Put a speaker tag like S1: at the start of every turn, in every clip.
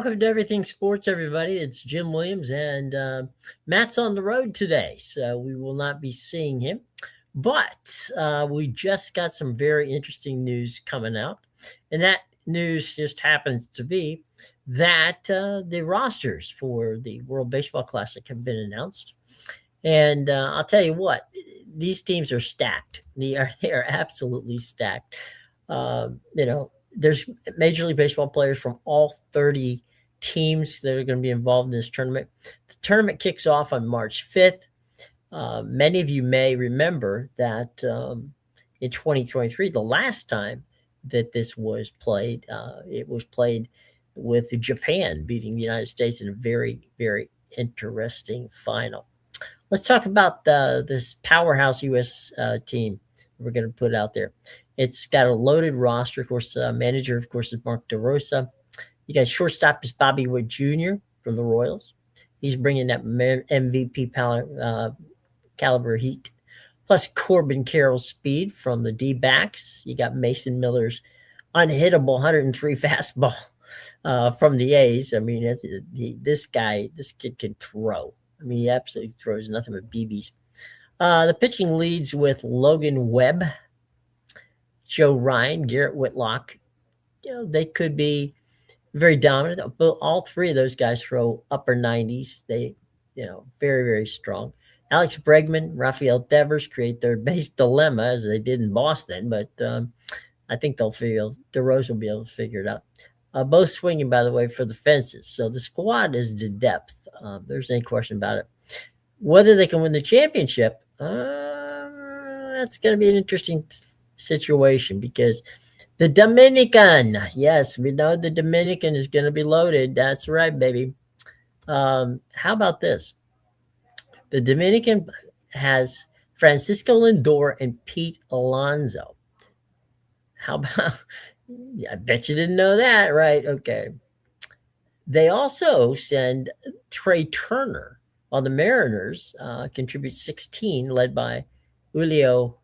S1: Welcome to Everything Sports, everybody. It's Jim Williams, and Matt's on the road today, so we will not be seeing him. But we just got some very interesting news coming out, and that news just happens to be that the rosters for the World Baseball Classic have been announced. And I'll tell you what, these teams are stacked. They are absolutely stacked. There's Major League Baseball players from all 30 teams that are going to be involved in this tournament. The tournament kicks off on March 5th. Many of you may remember that in 2023, the last time that this was played, it was played with Japan beating the United States in a very, very interesting final. Let's talk about this powerhouse U.S. Team we're going to put out there. It's got a loaded roster. Of course, manager, of course, is Mark DeRosa. You got shortstop is Bobby Witt Jr. from the Royals. He's bringing that MVP caliber heat. Plus Corbin Carroll's speed from the D-backs. You got Mason Miller's unhittable 103 fastball from the A's. I mean, this kid can throw. I mean, he absolutely throws nothing but BBs. The pitching leads with Logan Webb, Joe Ryan, Garrett Whitlock. They could be very dominant. But all three of those guys throw upper 90s. They, very, very strong. Alex Bregman, Rafael Devers create third base dilemma as they did in Boston, but I think DeRosa will be able to figure it out. Both swinging, by the way, for the fences. So the squad is to depth. There's any question about it. Whether they can win the championship, that's going to be an interesting situation because the Dominican, yes, we know the Dominican is going to be loaded. That's right, baby. How about this? The Dominican has Francisco Lindor and Pete Alonso. How about, I bet you didn't know that, right? Okay. They also send Trey Turner on the Mariners, contribute 16, led by Julio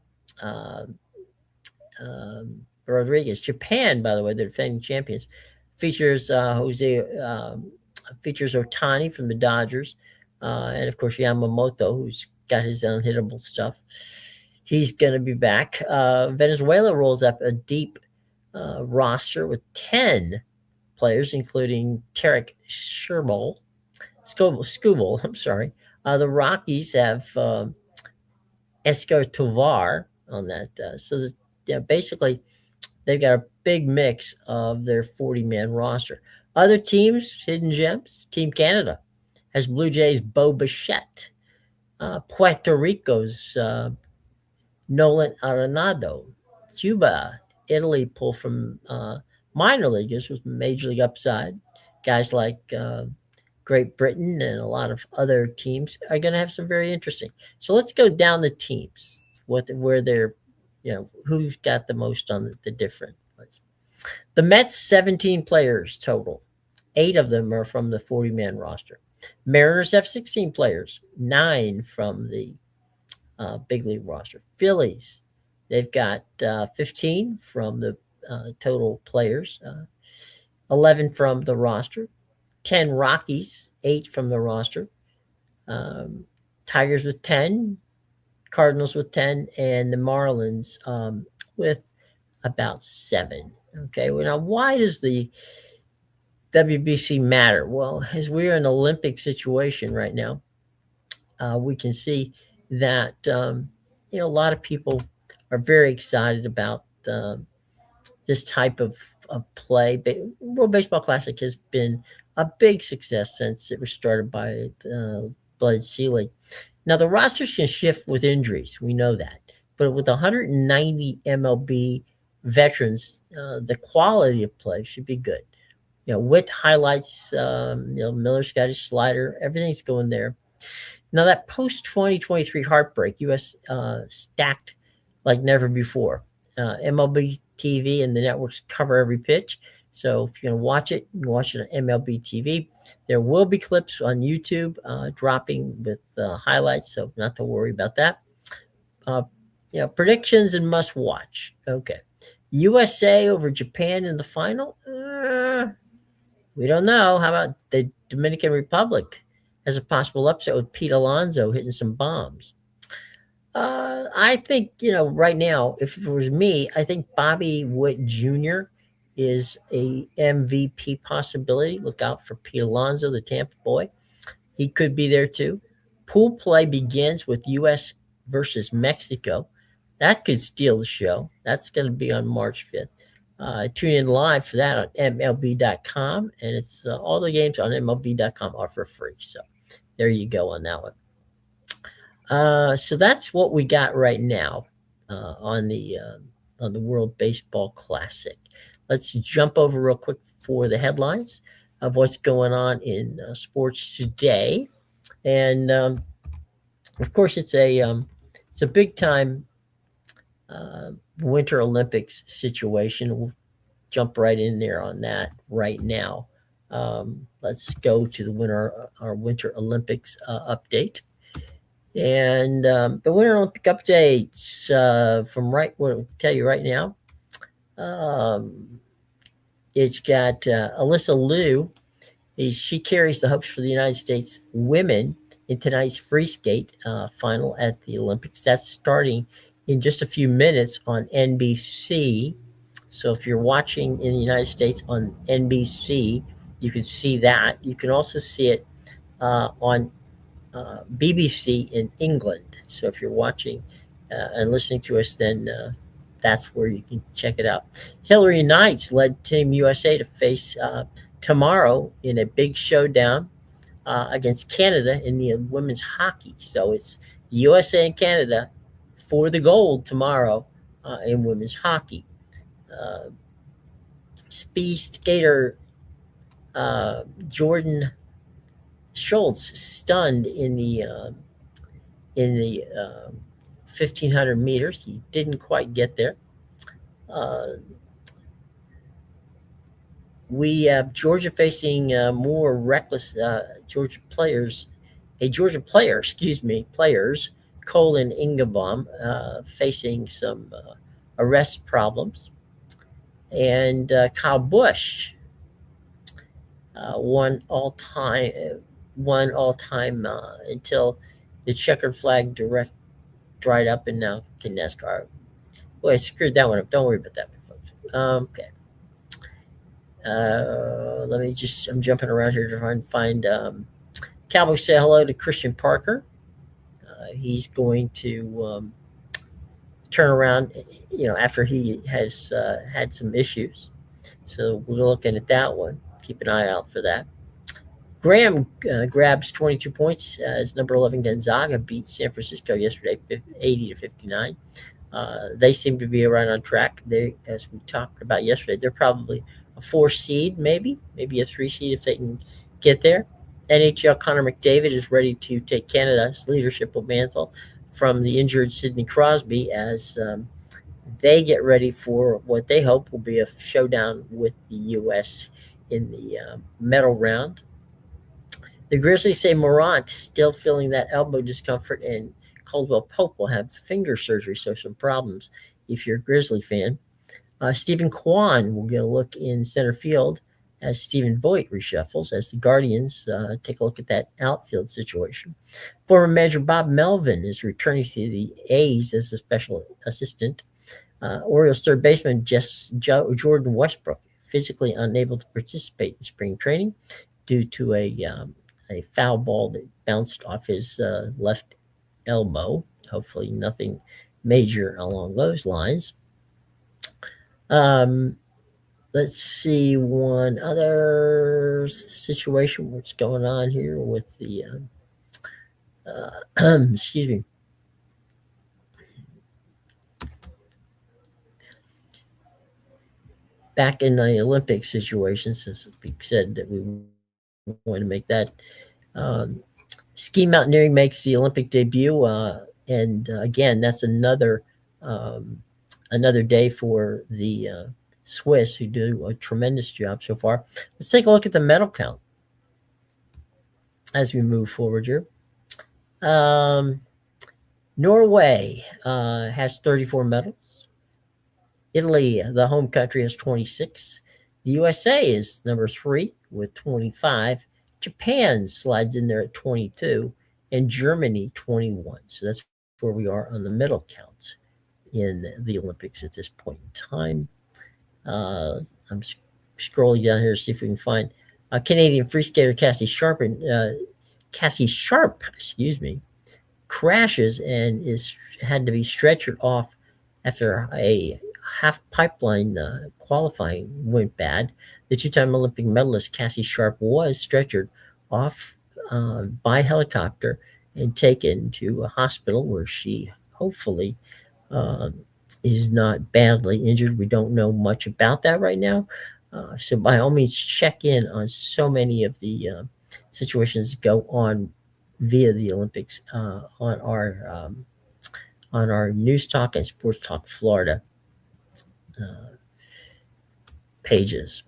S1: Rodriguez. Japan, by the way, the defending champions, features features Otani from the Dodgers, and of course Yamamoto, who's got his unhittable stuff. He's going to be back. Venezuela rolls up a deep roster with 10 players, including Tarek Skubal. I'm sorry. The Rockies have Escar Tovar on that. So basically, they've got a big mix of their 40-man roster. Other teams, hidden gems. Team Canada has Blue Jays' Bo Bichette. Puerto Rico's Nolan Arenado. Cuba, Italy pull from minor leaguers with major league upside. Guys like Great Britain and a lot of other teams are going to have some very interesting. So let's go down the teams, where they're, who's got the most on the different ones. The Mets, 17 players total. 8 of them are from the 40-man roster. Mariners have 16 players, 9 from the big league roster. Phillies, they've got 15 from the total players, 11 from the roster. 10 Rockies, 8 from the roster. Tigers with 10, Cardinals with 10, and the Marlins with about 7. Okay, well, now why does the WBC matter? Well, as we're in an Olympic situation right now, we can see that a lot of people are very excited about this type of play. World Baseball Classic has been a big success since it was started by Bud Selig. Now, the rosters can shift with injuries. We know that. But with 190 MLB veterans, the quality of play should be good. Witt highlights, Miller's got his slider. Everything's going there. Now, that post-2023 heartbreak, U.S. Stacked like never before. MLB TV and the networks cover every pitch. So if you're going to watch it, you can watch it on MLB TV. There will be clips on YouTube dropping with highlights, so not to worry about that. Predictions and must watch. Okay. USA over Japan in the final. We don't know. How about the Dominican Republic as a possible upset with Pete Alonso hitting some bombs? I think, right now, if it was me, I think Bobby Witt Jr. is a MVP possibility. Look out for Pete Alonso, the Tampa boy. He could be there too. Pool play begins with U.S. versus Mexico. That could steal the show. That's going to be on March 5th. Tune in live for that on MLB.com. And it's all the games on MLB.com are for free. So there you go on that one. So that's what we got right now on the World Baseball Classic. Let's jump over real quick for the headlines of what's going on in sports today. And of course, it's a big time Winter Olympics situation. We'll jump right in there on that right now. Let's go to our Winter Olympics update. And the Winter Olympic updates from what I'll tell you right now. It's got Alyssa Liu. She carries the hopes for the United States women in tonight's free skate final at the Olympics. That's starting in just a few minutes on NBC. So if you're watching in the United States on NBC, you can see that. You can also see it on BBC in England. So if you're watching and listening to us, then that's where you can check it out. Hillary Knights led Team USA to face tomorrow in a big showdown against Canada in the women's hockey. So it's USA and Canada for the gold tomorrow in women's hockey. Speed skater Jordan Schultz stunned in the 1500 meters. He didn't quite get there. We have Georgia facing more reckless Georgia players. Players, Colin Ingebaum, facing some arrest problems. And Kyle Busch won all time until the checkered flag dried up, and now can NASCAR. Well, I screwed that one up. Don't worry about that one, folks. Okay. I'm jumping around here to find Cowboy say hello to Christian Parker. He's going to turn around, after he has had some issues. So we're looking at that one. Keep an eye out for that. Graham grabs 22 points as number 11 Gonzaga beat San Francisco yesterday, 80-59. They seem to be right on track. They, as we talked about yesterday, they're probably a 4 seed, maybe a 3 seed if they can get there. NHL Connor McDavid is ready to take Canada's leadership mantle from the injured Sidney Crosby as they get ready for what they hope will be a showdown with the U.S. in the medal round. The Grizzlies say Morant still feeling that elbow discomfort, and Caldwell Pope will have finger surgery, so some problems if you're a Grizzly fan. Stephen Kwan will get a look in center field as Stephen Voigt reshuffles as the Guardians take a look at that outfield situation. Former manager Bob Melvin is returning to the A's as a special assistant. Orioles third baseman Jordan Westbrook physically unable to participate in spring training due to a foul ball that bounced off his left elbow. Hopefully nothing major along those lines. Let's see one other situation. What's going on here with the excuse me. Back in the Olympic situation, since we said that we wanted to make that. Ski mountaineering makes the Olympic debut, and again, that's another day for the Swiss, who do a tremendous job so far. Let's take a look at the medal count as we move forward here. Norway has 34 medals. Italy, the home country, has 26. The USA is number 3 with 25. Japan slides in there at 22, and Germany 21. So that's where we are on the middle count in the Olympics at this point in time. I'm scrolling down here to see if we can find Canadian free skater Cassie Sharp, excuse me, crashes and is had to be stretchered off after a half pipeline qualifying went bad. The two-time Olympic medalist Cassie Sharp was stretchered off by helicopter and taken to a hospital where she hopefully uh, is not badly injured. We don't know much about that right now. So by all means, check in on so many of the situations that go on via the Olympics on our News Talk and Sports Talk Florida uh, pages.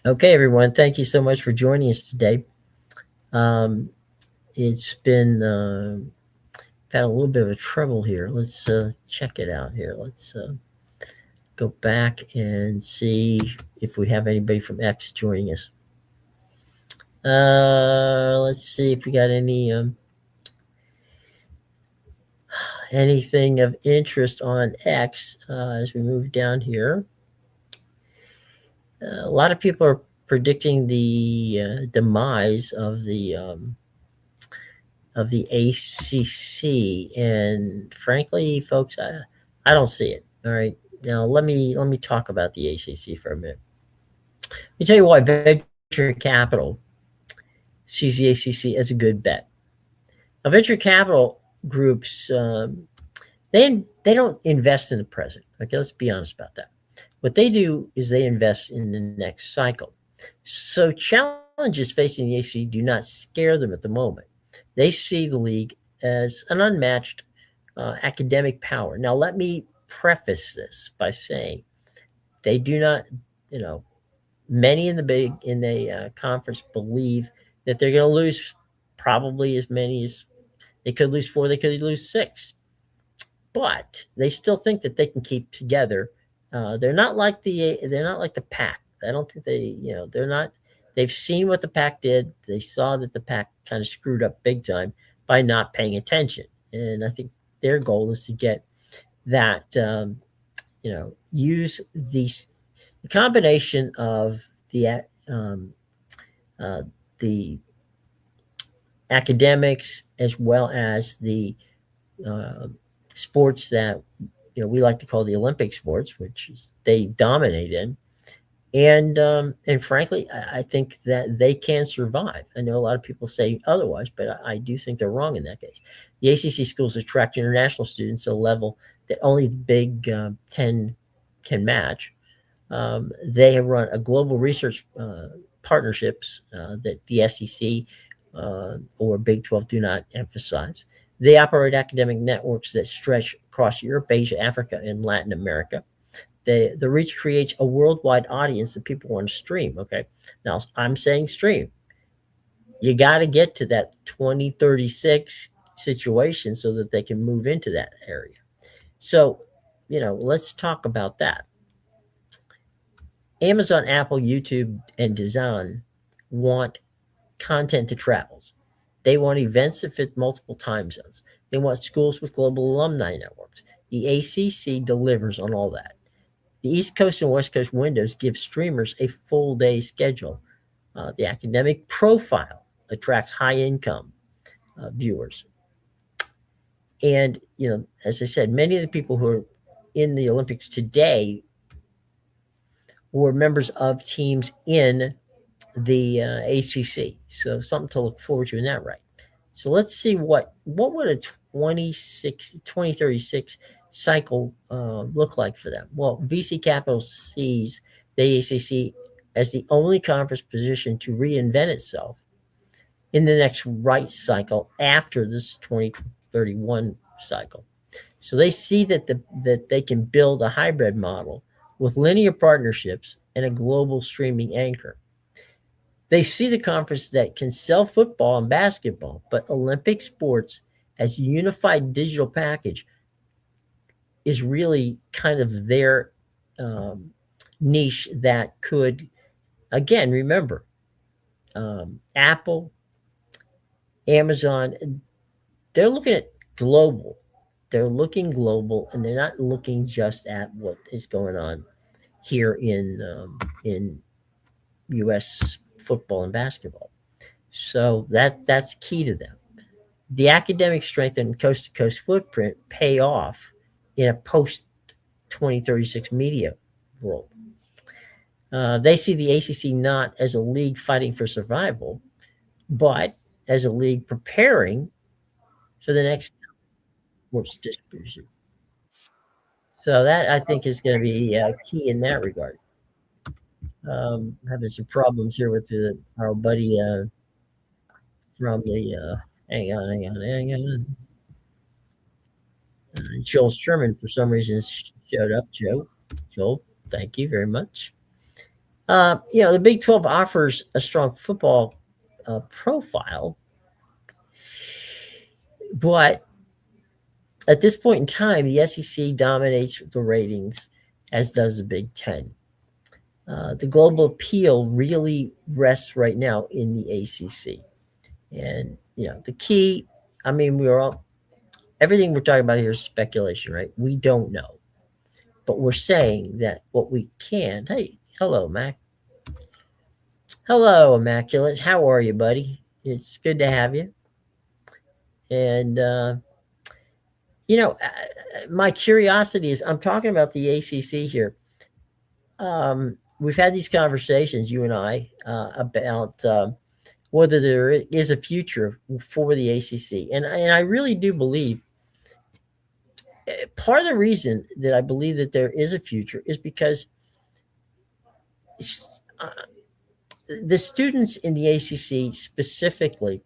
S1: Okay, everyone, thank you so much for joining us today. Um, it's been had a little bit of a trouble here. Let's check it out here. Let's go back and see if we have anybody from X joining us. Let's see if we got anything of interest on X as we move down here. A lot of people are predicting the demise of the ACC, and frankly, folks, I don't see it. All right, now let me talk about the ACC for a minute. Let me tell you why venture capital sees the ACC as a good bet. Now, venture capital groups they don't invest in the present. Okay, let's be honest about that. What they do is they invest in the next cycle. So challenges facing the ACC do not scare them at the moment. They see the league as an unmatched academic power. Now, let me preface this by saying they do not, you know, many in the conference believe that they're going to lose probably as many as they could lose 4, they could lose 6, but they still think that they can keep together. They're not like the pack. I don't think they're not. They've seen what the pack did. They saw that the pack kind of screwed up big time by not paying attention, and I think their goal is to get that use the combination of um, the academics as well as the uh, sports that we like to call the Olympic sports, which is they dominate in. And frankly, I think that they can survive. I know a lot of people say otherwise, but I do think they're wrong in that case. The ACC schools attract international students at a level that only the Big Ten can match. They have run a global research partnerships that the SEC or Big 12 do not emphasize. They operate academic networks that stretch across Europe, Asia, Africa, and Latin America. The reach creates a worldwide audience that people want to stream. Okay, now I'm saying stream. You got to get to that 2036 situation so that they can move into that area. So, let's talk about that. Amazon, Apple, YouTube, and Design want content that travels. They want events that fit multiple time zones. They want schools with global alumni networks. The ACC delivers on all that. The East Coast and West Coast windows give streamers a full day schedule. The academic profile attracts high income viewers. And, as I said, many of the people who are in the Olympics today were members of teams in the ACC. So something to look forward to in that right. So let's see what would a 2036 cycle look like for them. Well, VC Capital sees the ACC as the only conference positioned to reinvent itself in the next right cycle after this 2031 cycle. So they see that they can build a hybrid model with linear partnerships and a global streaming anchor. They see the conference that can sell football and basketball, but Olympic sports as a unified digital package is really kind of their um, niche that could, again, remember, Apple, Amazon, they're looking at global. They're looking global, and they're not looking just at what is going on here in U.S. football and basketball. So that's key to them. The academic strength and coast to coast footprint pay off in a post 2036 media world. They see the ACC not as a league fighting for survival, but as a league preparing for the next sports distribution. So that I think is going to be key in that regard. Having some problems here with our buddy from the hang on. Joel Sherman for some reason showed up. Joel, thank you very much. The Big 12 offers a strong football profile, but at this point in time, the SEC dominates the ratings, as does the Big 10. The global appeal really rests right now in the ACC. And, the key, I mean, everything we're talking about here is speculation, right? We don't know. But we're saying that what we can, hey, hello, Mac. Hello, Immaculate. How are you, buddy? It's good to have you. And, my curiosity is I'm talking about the ACC here. We've had these conversations, you and I, about whether there is a future for the ACC. And I really do believe part of the reason that I believe that there is a future is because uh, the students in the ACC specifically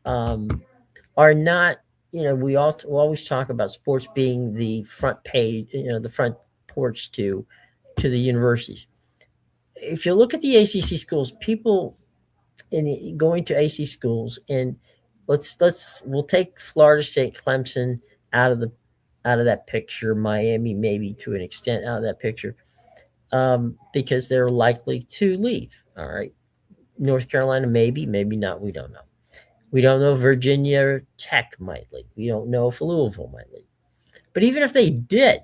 S1: are not, we always talk about sports being the front page, the front porch to the universities. If you look at the ACC schools, people going to AC schools, and we'll take Florida State, Clemson out of that picture, Miami maybe to an extent out of that picture, because they're likely to leave. All right, North Carolina maybe not. We don't know. We don't know if Virginia Tech might leave. We don't know if Louisville might leave. But even if they did,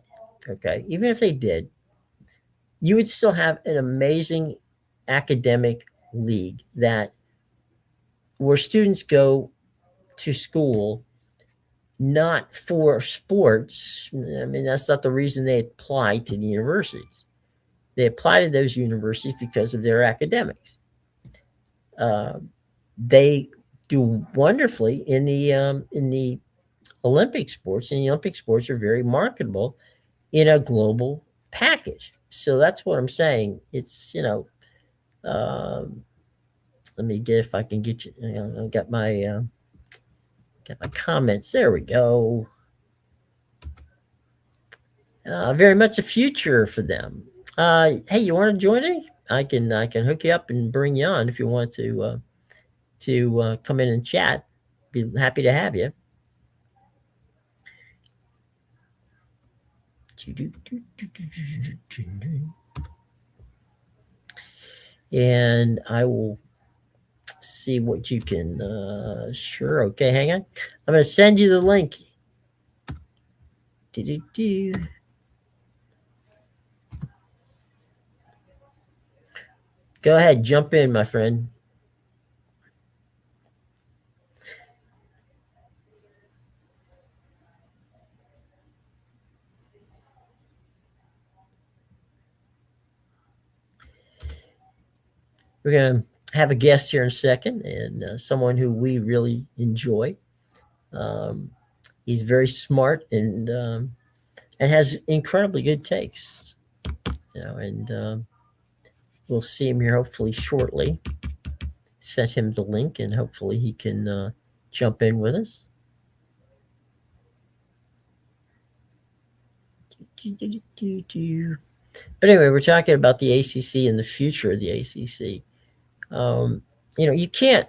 S1: okay, even if they did, you would still have an amazing academic league where students go to school not for sports. I mean, that's not the reason they apply to the universities. They apply to those universities because of their academics. They do wonderfully in the Olympic sports, and the Olympic sports are very marketable in a global package. So that's what I'm saying. It's let me get if I can get you. I got my comments. There we go. Very much a future for them. Hey, you want to join me? I can hook you up and bring you on if you want to come in and chat. Be happy to have you. And I will see what you can. Sure. Okay, hang on. I'm going to send you the link. Go ahead, jump in, my friend. We're going to have a guest here in a second, and someone who we really enjoy. He's very smart and has incredibly good takes. And we'll see him here hopefully shortly. Sent him the link, and hopefully he can jump in with us. But anyway, we're talking about the ACC and the future of the ACC. Um, you can't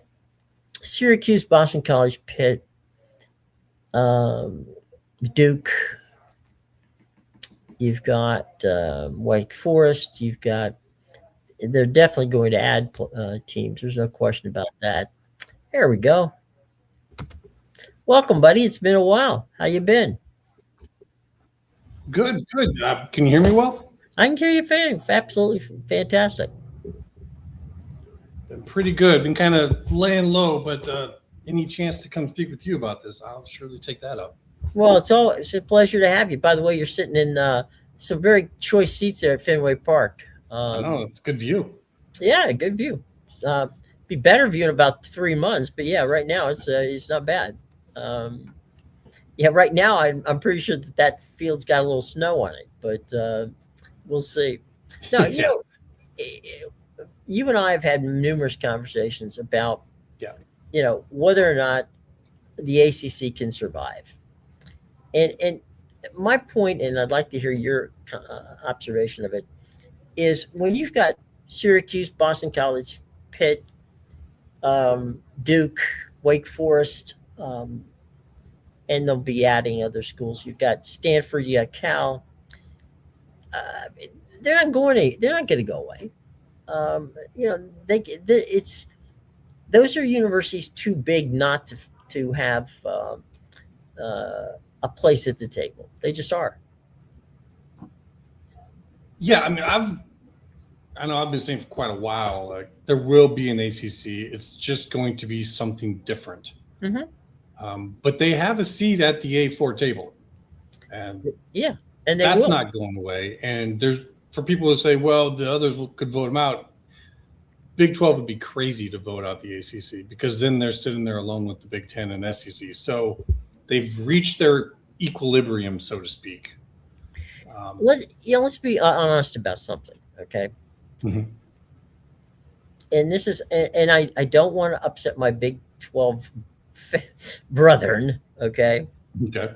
S1: Syracuse, Boston College, Pitt, um, Duke. You've got Wake Forest. You've got. They're definitely going to add teams. There's no question about that. There we go. Welcome, buddy. It's been a while. How you been?
S2: Good, good. Can you hear me well?
S1: I can hear you, absolutely fantastic.
S2: Been pretty good. Been kind of laying low, but any chance to come speak with you about this, I'll surely take that up.
S1: Well, it's a pleasure to have you. By the way, you're sitting in some very choice seats there at Fenway Park.
S2: I know it's a good view.
S1: Yeah, good view. Uh, be better view in about 3 months, but yeah, right now it's not bad. Um, yeah, right now I'm pretty sure that field's got a little snow on it, but we'll see. No,
S2: Yeah,
S1: you and I have had numerous conversations about
S2: yeah.
S1: whether or not the ACC can survive, and my point, and I'd like to hear your observation of it, is when you've got Syracuse, Boston College, Pitt, Duke, Wake Forest, and they'll be adding other schools. You've got Stanford, you got Cal. Uh, they're not going to go away. It's those are universities too big not to have a place at the table. They just are.
S2: Yeah, I mean, I know I've been saying for quite a while, like there will be an ACC. It's just going to be something different.
S1: Hmm.
S2: But they have a seat at the A4 table, and
S1: Yeah, and they
S2: that's
S1: will.
S2: not going away. And there's for people to say, well, the others could vote them out. Big 12 would be crazy to vote out the ACC because then they're sitting there alone with the Big 10 and SEC. So they've reached their equilibrium, so to speak.
S1: Let's be honest about something, okay?
S2: Mhm.
S1: And this is, and I don't want to upset my Big 12 brethren, okay?
S2: Okay.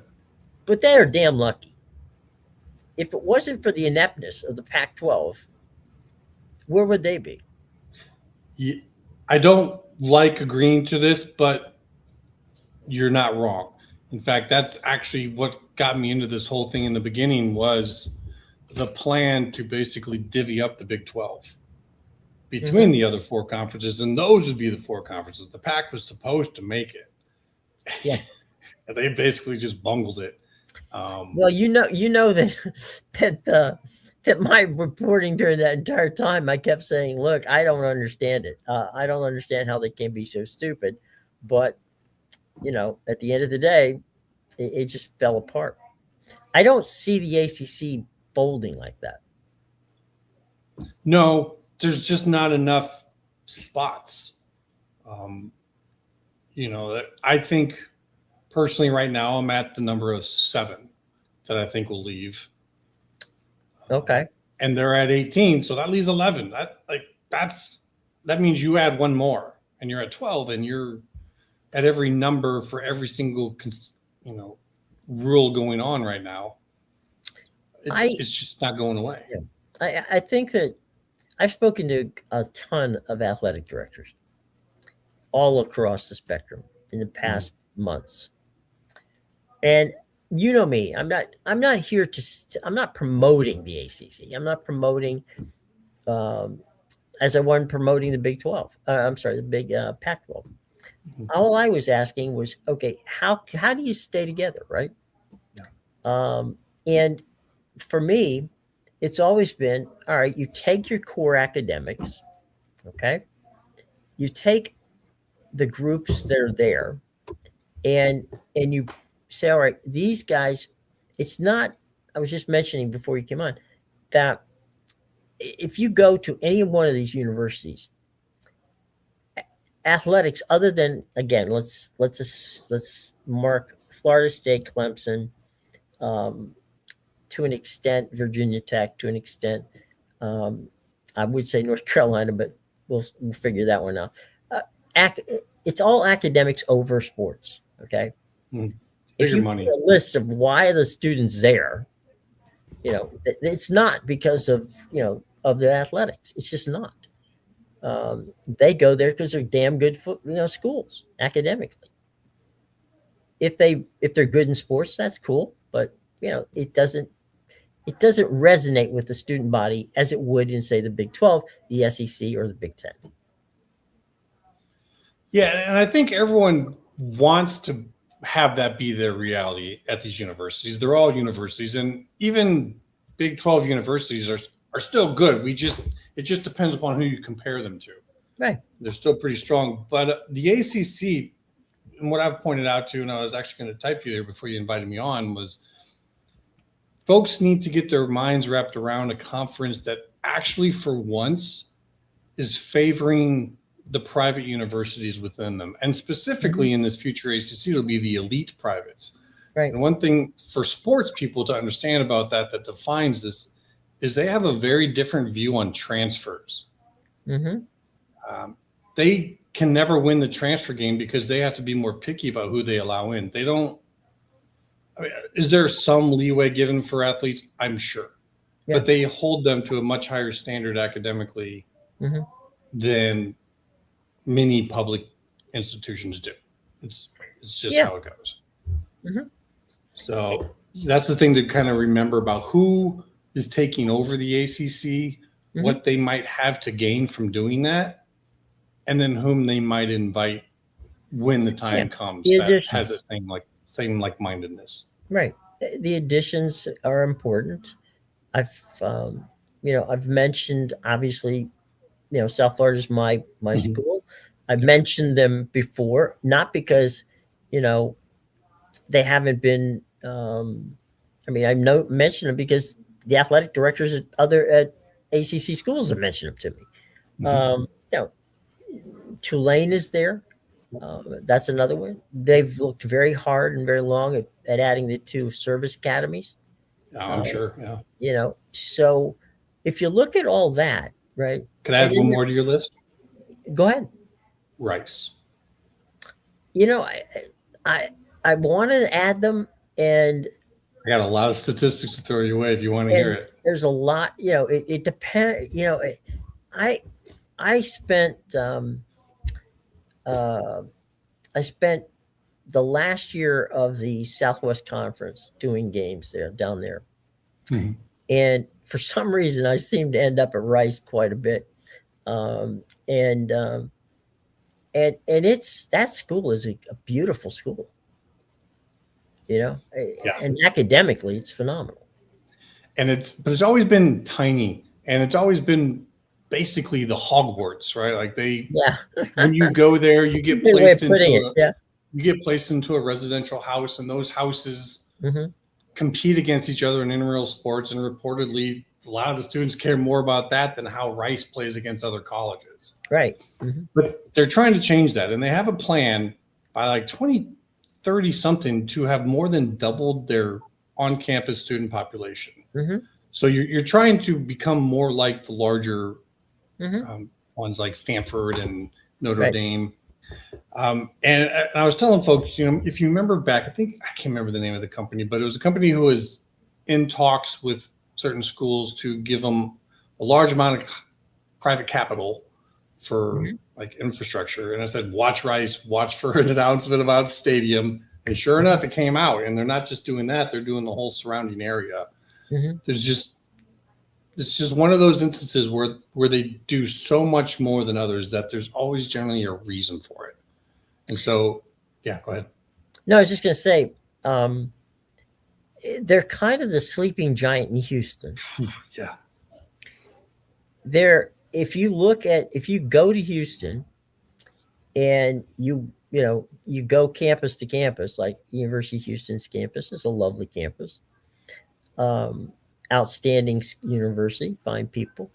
S1: But they are damn lucky. If it wasn't for the ineptness of the Pac-12, where would they be?
S2: I don't like agreeing to this, but you're not wrong. In fact, that's actually what got me into this whole thing in the beginning was the plan to basically divvy up the Big 12 between the other four conferences, and those would be the four conferences. The Pac was supposed to make it.
S1: Yeah.
S2: And they basically just bungled it.
S1: Well, you know that that my reporting during that entire time, I kept saying, "Look, I don't understand it. I don't understand how they can be so stupid." But at the end of the day, it just fell apart. I don't see the ACC folding like that.
S2: No, there's just not enough spots. Um, I think personally right now I'm at the number of 7 that I think will leave.
S1: Okay.
S2: And they're at 18, so that leaves 11. That means you add one more and you're at 12 and you're at every number for every single rule going on right now. It's just not going away.
S1: I think that I've spoken to a ton of athletic directors all across the spectrum in the past months. And you know me, I'm not here I'm not promoting the ACC. I'm not promoting as I wasn't promoting the Big 12. I'm sorry, the Big Pac-12. All I was asking was, okay, how do you stay together, right? And for me, it's always been, all right, you take your core academics, okay? You take the groups that are there and you say, all right, these guys, it's not, I was just mentioning before you came on, that if you go to any one of these universities, athletics, other than, again, let's mark Florida State, Clemson, to an extent, Virginia Tech, to an extent, I would say North Carolina, but we'll figure that one out. It's all academics over sports. Okay.
S2: Bigger
S1: If you
S2: money.
S1: put a list of why are the students there, It's not because of of the athletics. It's just not. They go there because they're damn good schools academically. If they're good in sports, that's cool, but it doesn't resonate with the student body as it would in, say, the Big 12, the SEC, or the Big 10.
S2: Yeah, and I think everyone wants to have that be their reality at these universities. They're all universities, and even Big 12 universities are still good. It just depends upon who you compare them to.
S1: Right.
S2: They're still pretty strong. But the ACC, and what I've pointed out to, and I was actually going to type you there before you invited me on, was folks need to get their minds wrapped around a conference that actually, for once, is favoring the private universities within them. And specifically in this future ACC, it'll be the elite privates.
S1: Right.
S2: And one thing for sports people to understand about that defines this is they have a very different view on transfers. They can never win the transfer game because they have to be more picky about who they allow in. They don't. I mean, is there some leeway given for athletes? I'm sure, but they hold them to a much higher standard academically than many public institutions do. It's just how it goes. So that's the thing to kind of remember about who is taking over the ACC, what they might have to gain from doing that, and then whom they might invite when the time comes that has a same like-mindedness.
S1: Right. The additions are important. I've mentioned, obviously, South Florida is my school. I've mentioned them before, not because, they haven't been. I mentioned them because the athletic directors at other ACC schools have mentioned them to me. Tulane is there. That's another one. They've looked very hard and very long at adding the 2 service academies.
S2: I'm sure. Yeah.
S1: So if you look at all that, right?
S2: Could I add one more to your list?
S1: Go ahead.
S2: Rice.
S1: I wanted to add them, and
S2: I got a lot of statistics to throw your way if you want to hear it.
S1: There's a lot. It depends. I spent the last year of the Southwest Conference doing games down there. And for some reason, I seem to end up at Rice quite a bit. And that school is a beautiful school, and academically it's phenomenal.
S2: And it's always been tiny, and it's always been basically the Hogwarts, right? Like when you go there, you get placed into a residential house, and those houses compete against each other in intramural sports. And reportedly, a lot of the students care more about that than how Rice plays against other colleges.
S1: Right.
S2: But they're trying to change that, and they have a plan by like 2030 something to have more than doubled their on-campus student population. So you're trying to become more like the larger ones like Stanford and Notre Dame. And I was telling folks, if you remember back, I can't remember the name of the company, but it was a company who was in talks with certain schools to give them a large amount of private capital for like infrastructure. And I said, watch Rice, watch for an announcement about stadium. And sure enough, it came out. And they're not just doing that, they're doing the whole surrounding area. It's just one of those instances where they do so much more than others that there's always generally a reason for it. And so, yeah, go ahead.
S1: No, I was just going to say, they're kind of the sleeping giant in Houston.
S2: Yeah.
S1: If you go to Houston and you go campus to campus, like University of Houston's campus is a lovely campus. Outstanding university, fine people.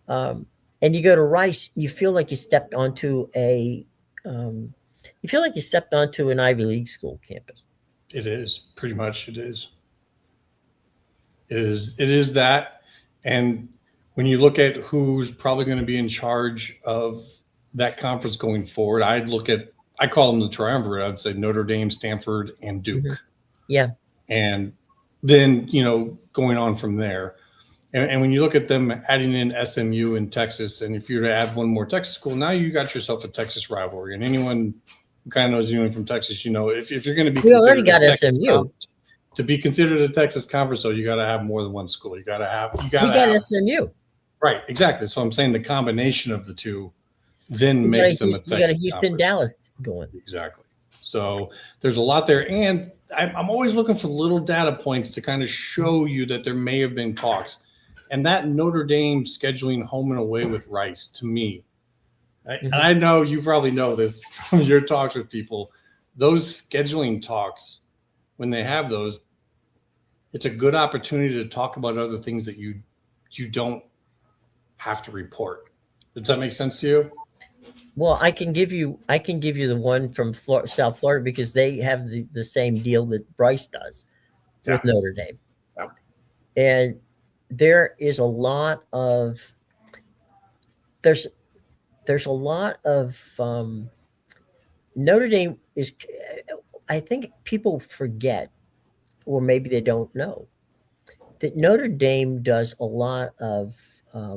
S1: And you go to Rice, you feel like you stepped onto an Ivy League school campus.
S2: It is pretty much. It is that. And when you look at who's probably going to be in charge of that conference going forward, I call them the triumvirate. I would say Notre Dame, Stanford, and Duke.
S1: Yeah.
S2: And then, going on from there. And when you look at them adding in SMU in Texas, and if you were to add one more Texas school, now you got yourself a Texas rivalry. And anyone who kind of knows anyone from Texas, if you're going to be
S1: We already
S2: considered
S1: got
S2: a Texas
S1: SMU.
S2: to be considered a Texas conference, though, you got to have more than one school. We got
S1: SMU.
S2: Right, exactly. So I'm saying the combination of the two then
S1: We
S2: makes
S1: got
S2: them a
S1: you got a
S2: Texas
S1: Houston,
S2: conference.
S1: Dallas going.
S2: Exactly. So there's a lot there. And I'm always looking for little data points to kind of show you that there may have been talks. And that Notre Dame scheduling home and away with Rice, to me, and I know you probably know this from your talks with people, those scheduling talks, when they have those, it's a good opportunity to talk about other things that you don't have to report. Does that make sense to you?
S1: Well, I can give you the one from South Florida because they have the same deal that Bryce does with Notre Dame.
S2: Yeah.
S1: And there is a lot of there's a lot of Notre Dame is, I think people forget, or maybe they don't know, that Notre Dame does a lot of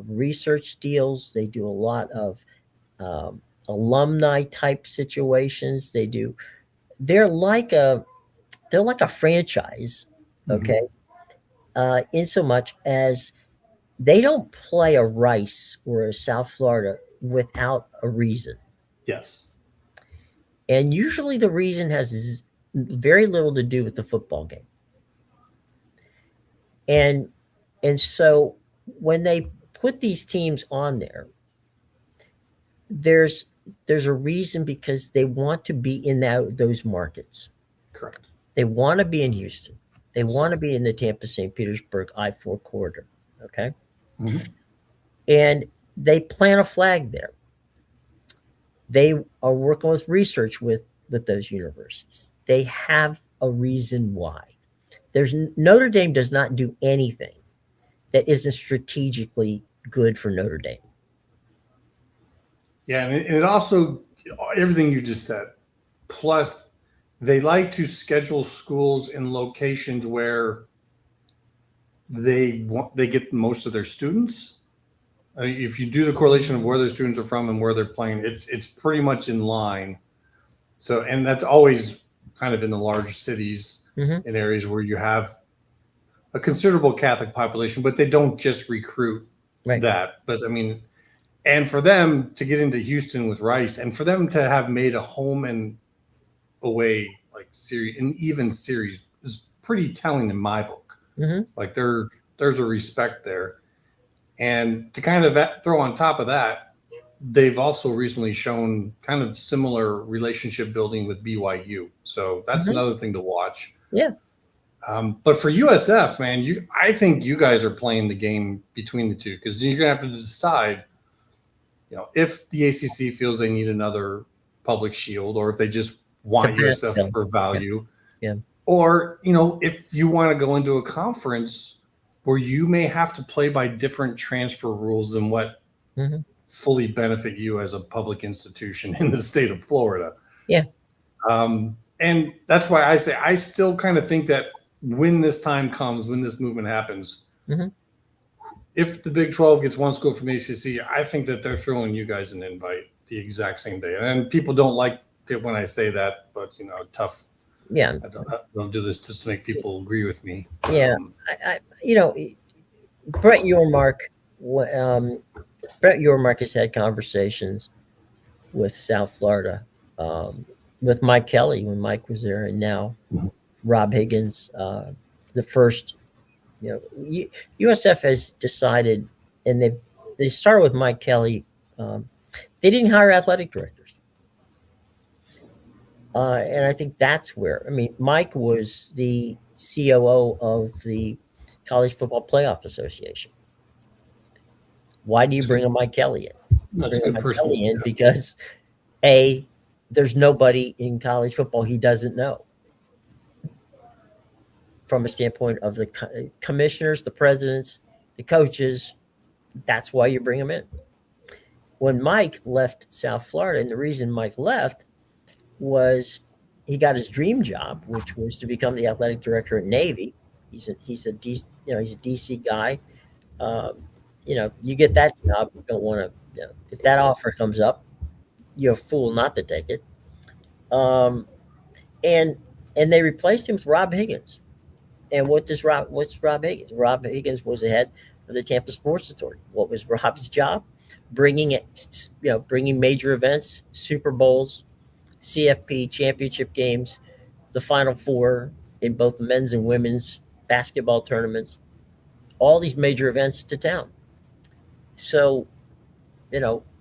S1: research deals. They do a lot of alumni type situations. They're like a franchise, okay? In so much as they don't play a Rice or a South Florida without a reason.
S2: Yes.
S1: And usually the reason has very little to do with the football game. And so when they put these teams on there, there's a reason, because they want to be in those markets.
S2: Correct.
S1: They want to be in Houston. They want to be in the Tampa, St. Petersburg, I-4 corridor. Okay. And they plant a flag there. They are working with research with those universities. They have a reason why. Notre Dame does not do anything that isn't strategically good for Notre Dame.
S2: Yeah, and it also, everything you just said, plus they like to schedule schools in locations where they get most of their students. If you do the correlation of where their students are from and where they're playing, it's pretty much in line. So, and that's always kind of in the large cities, in areas where you have a considerable Catholic population, but they don't just recruit that. But I mean, and for them to get into Houston with Rice, and for them to have made a home and away series, an even series, is pretty telling in my book. Like there's a respect there. And to kind of throw on top of that, they've also recently shown kind of similar relationship building with BYU. So that's another thing to watch.
S1: Yeah.
S2: But for USF, man, I think you guys are playing the game between the two, because you're going to have to decide, if the ACC feels they need another public shield, or if they just want USF for value.
S1: Yeah.
S2: Or, if you want to go into a conference where you may have to play by different transfer rules than what fully benefit you as a public institution in the state of Florida.
S1: Yeah.
S2: And that's why I say I still kind of think that when this time comes, when this movement happens, if the Big 12 gets one school from ACC, I think that they're throwing you guys an invite the exact same day. And people don't like it when I say that, but tough.
S1: Yeah.
S2: I don't do this just to make people agree with me.
S1: Yeah. Brett Yormark has had conversations with South Florida, with Mike Kelly when Mike was there, and now Rob Higgins. The first, USF has decided, and they started with Mike Kelly. They didn't hire athletic directors. And I think that's where, Mike was the COO of the College Football Playoff Association. Why do you bring a Mike Kelly in?
S2: That's a good person.
S1: Because there's nobody in college football he doesn't know. From a standpoint of the commissioners, the presidents, the coaches, that's why you bring them in. When Mike left South Florida, and the reason Mike left was he got his dream job, which was to become the athletic director at Navy. He's a he's a DC guy. Um, you get that job, you don't want to. If that offer comes up, you're a fool not to take it. Um, and they replaced him with Rob Higgins. And what's Rob Higgins? Rob Higgins was the head of the Tampa Sports Authority. What was Rob's job? Bringing it, bringing major events, Super Bowls, CFP championship games, the Final Four in both men's and women's basketball tournaments, all these major events to town. So,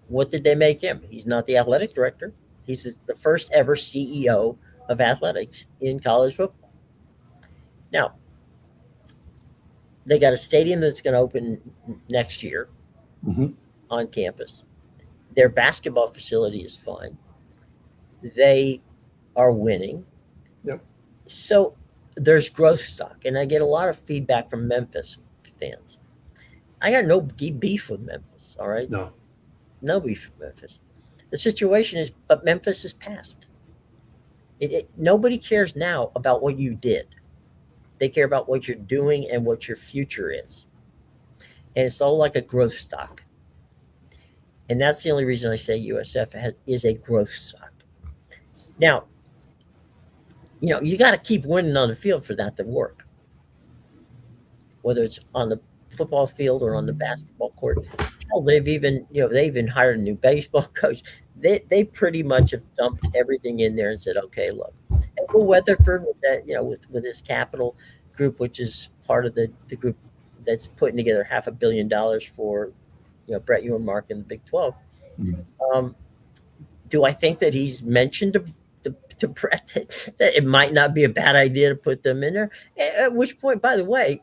S1: what did they make him? He's not the athletic director. He's the first ever CEO of athletics in college football. Now, they got a stadium that's going to open next year
S2: Mm-hmm.
S1: on campus. Their basketball facility is fine. They are winning.
S2: Yep.
S1: So there's growth stock. And I get a lot of feedback from Memphis fans. I got no beef with Memphis, all right?
S2: No.
S1: No beef with Memphis. The situation is, but Memphis is past. Nobody cares now about what you did. They care about what you're doing and what your future is. And it's all like a growth stock. And that's the only reason I say is a growth stock. Now, you got to keep winning on the field for that to work, whether it's on the football field or on the basketball court. Hell, they even hired a new baseball coach. They pretty much have dumped everything in there and said, okay, look, and Will Weatherford with that, with his capital group, which is part of the group that's putting together $500 million for Brett Yormark and the Big 12. Um, do I think that he's mentioned to Brett that it might not be a bad idea to put them in there? At which point, by the way,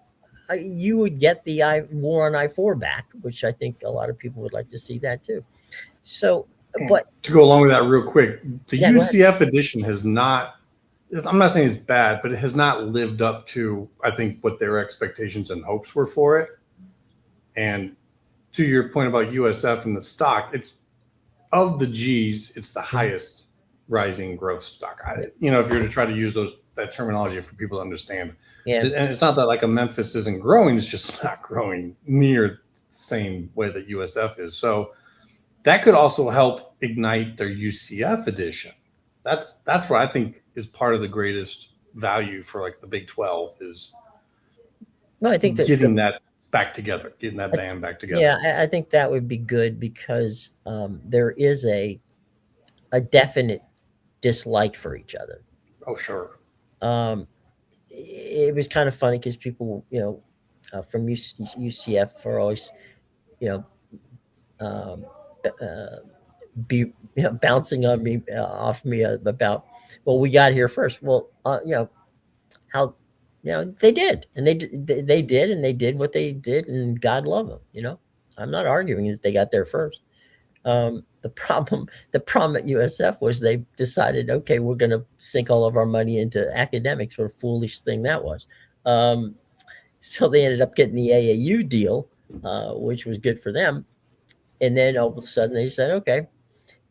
S1: you would get the war on I-4 back, which I think a lot of people would like to see that too. So, but
S2: to go along with that real quick, the
S1: Yeah,
S2: UCF edition has not, I'm not saying it's bad, but it has not lived up to, I think, what their expectations and hopes were for it. And to your point about USF and the stock, it's of the G's, it's the highest rising growth stock. If you were to try to use that terminology for people to understand.
S1: yeah,
S2: And it's not that like a Memphis isn't growing, it's just not growing near the same way that USF is. So that could also help ignite their UCF edition. That's what I think is part of the greatest value for like the Big 12 is
S1: no, I think that
S2: getting that back together, getting that band back together.
S1: yeah, I think that would be good because there is a definite dislike for each other.
S2: Oh, sure.
S1: It was kind of funny because people, from UCF are always, you know, um, uh, be bouncing on me off me about, well, we got here first. Well, how, they did, and they did, and they did what they did, and God love them. I'm not arguing that they got there first. The problem at USF was they decided, okay, we're going to sink all of our money into academics. What a foolish thing that was. So they ended up getting the AAU deal, which was good for them. And then all of a sudden they said, okay,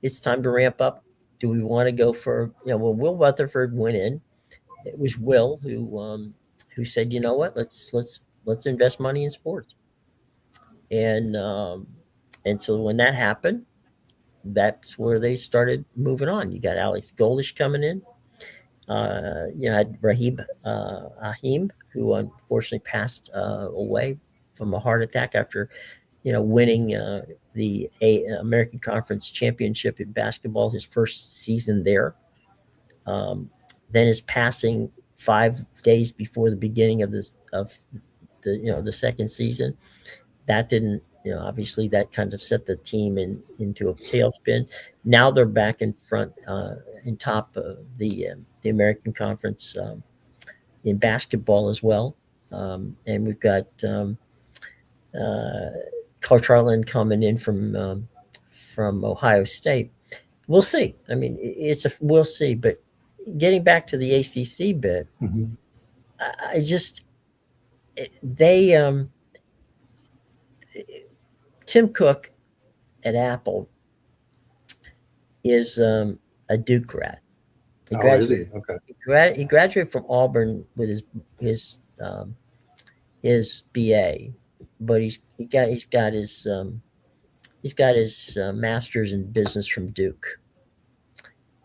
S1: it's time to ramp up. Do we want to go for, well, Will Rutherford went in. It was Will who said, you know what, let's invest money in sports. And so when that happened, that's where they started moving on. You got Alex Goldish coming in. You had Rahim Ahim, who unfortunately passed away from a heart attack after, winning the American Conference Championship in basketball, his first season there. Then his passing 5 days before the beginning of the second season. That didn't, obviously that kind of set the team into a tailspin. Now they're back in front, in top of the American Conference in basketball as well. And we've got Coach Harlan coming in from Ohio State. We'll see. I mean, we'll see. But getting back to the ACC bit,
S2: Mm-hmm.
S1: I just they Tim Cook at Apple is a Duke grad. He
S2: Is he? Okay.
S1: He graduated from Auburn with his his BA, but he's got his master's in business from Duke,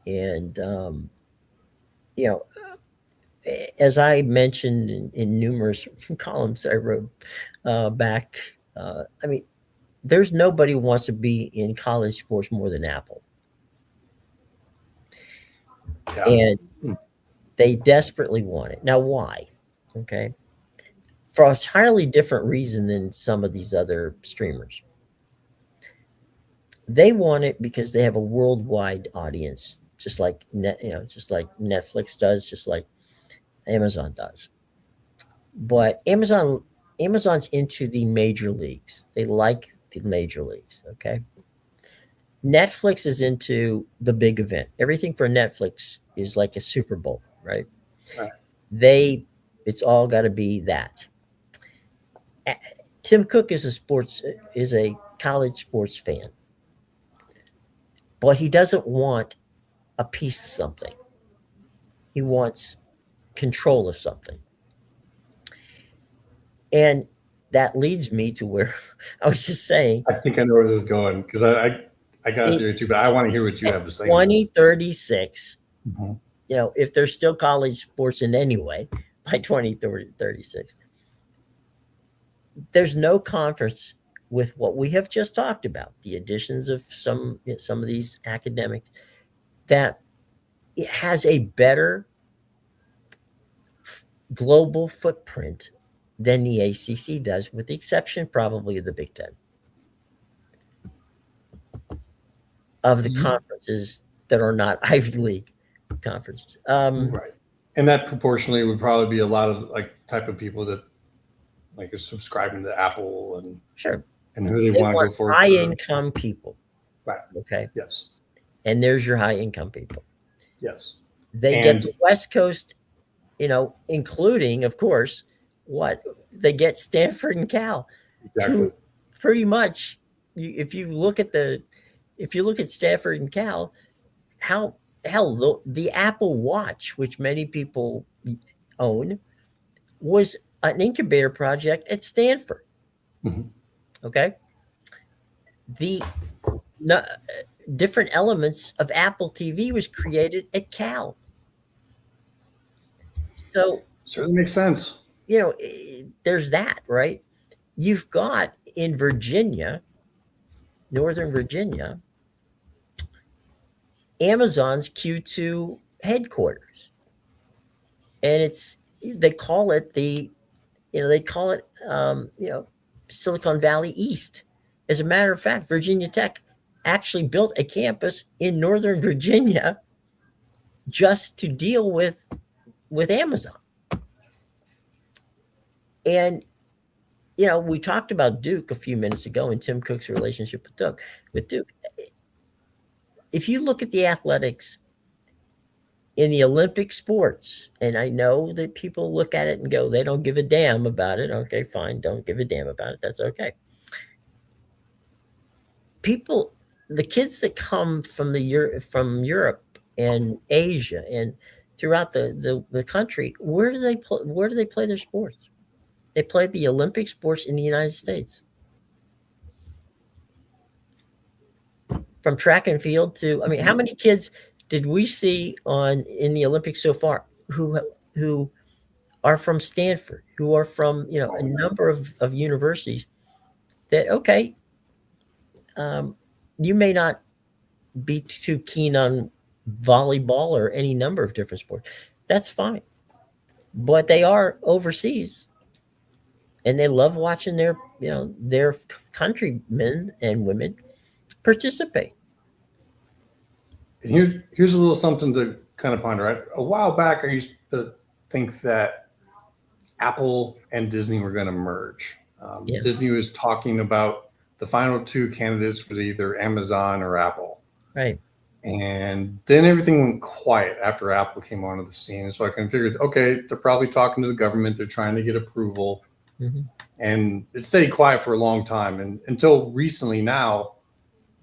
S1: and you know, as I mentioned in numerous columns I wrote back, I mean, there's nobody who wants to be in college sports more than Apple,
S2: Yeah.
S1: and they desperately want it. Now, why? Okay, for a entirely different reason than some of these other streamers. They want it because they have a worldwide audience, just like just like Netflix does, just like Amazon does. But Amazon's into the major leagues. They like the major leagues. Okay. Netflix is into the big event. Everything for Netflix is like a Super Bowl, right?
S2: Right.
S1: They, it's all got to be that. Tim Cook is a college sports fan, but he doesn't want a piece of something. He wants control of something. And that leads me to where I was just saying
S2: I think I know where this is going because I got a
S1: in,
S2: theory too, but I want to hear what you have to say on this.
S1: 2036,
S2: Mm-hmm.
S1: if there's still college sports in any way by 2036, there's no conference with what we have just talked about, the additions of some of these academics, that it has a better global footprint than the ACC does, with the exception probably of the Big Ten, of the conferences that are not Ivy League conferences.
S2: Right. And that proportionally would probably be a lot of like type of people that like are subscribing to Apple
S1: Sure.
S2: and who they
S1: They
S2: want to
S1: want
S2: go for.
S1: high income people.
S2: Right.
S1: Okay.
S2: Yes.
S1: And there's your high income people.
S2: Yes.
S1: They get
S2: And
S1: the West Coast, including, of course, what they get Stanford and Cal,
S2: exactly.
S1: who pretty much, if you look at Stanford and Cal, how hell the Apple Watch, which many people own, was an incubator project at Stanford.
S2: Mhm.
S1: Okay, the no, different elements of Apple TV was created at Cal. So
S2: Certainly makes sense.
S1: there's that, right? You've got in Virginia, Northern Virginia, Amazon's Q2 headquarters, and they call it Silicon Valley East. As a matter of fact, Virginia Tech actually built a campus in Northern Virginia just to deal with Amazon. And we talked about Duke a few minutes ago and Tim Cook's relationship with Duke. If you look at the athletics in the Olympic sports, and I know that people look at it and go, they don't give a damn about it. Okay, fine, don't give a damn about it. That's okay. The kids that come from Europe and Asia and throughout the country, where do they play their sports? They play the Olympic sports in the United States. From track and field to, I mean, how many kids did we see in the Olympics so far who are from Stanford, who are from a number of universities that, okay, you may not be too keen on volleyball or any number of different sports. That's fine, but they are overseas and they love watching their countrymen and women participate.
S2: And here's a little something to kind of ponder. Right? A while back, I used to think that Apple and Disney were going to merge.
S1: Yeah.
S2: Disney was talking about the final two candidates were either Amazon or Apple.
S1: Right.
S2: And then everything went quiet after Apple came onto the scene. So I can figure, okay, they're probably talking to the government. They're trying to get approval.
S1: Mm-hmm.
S2: And it stayed quiet for a long time. And until recently now,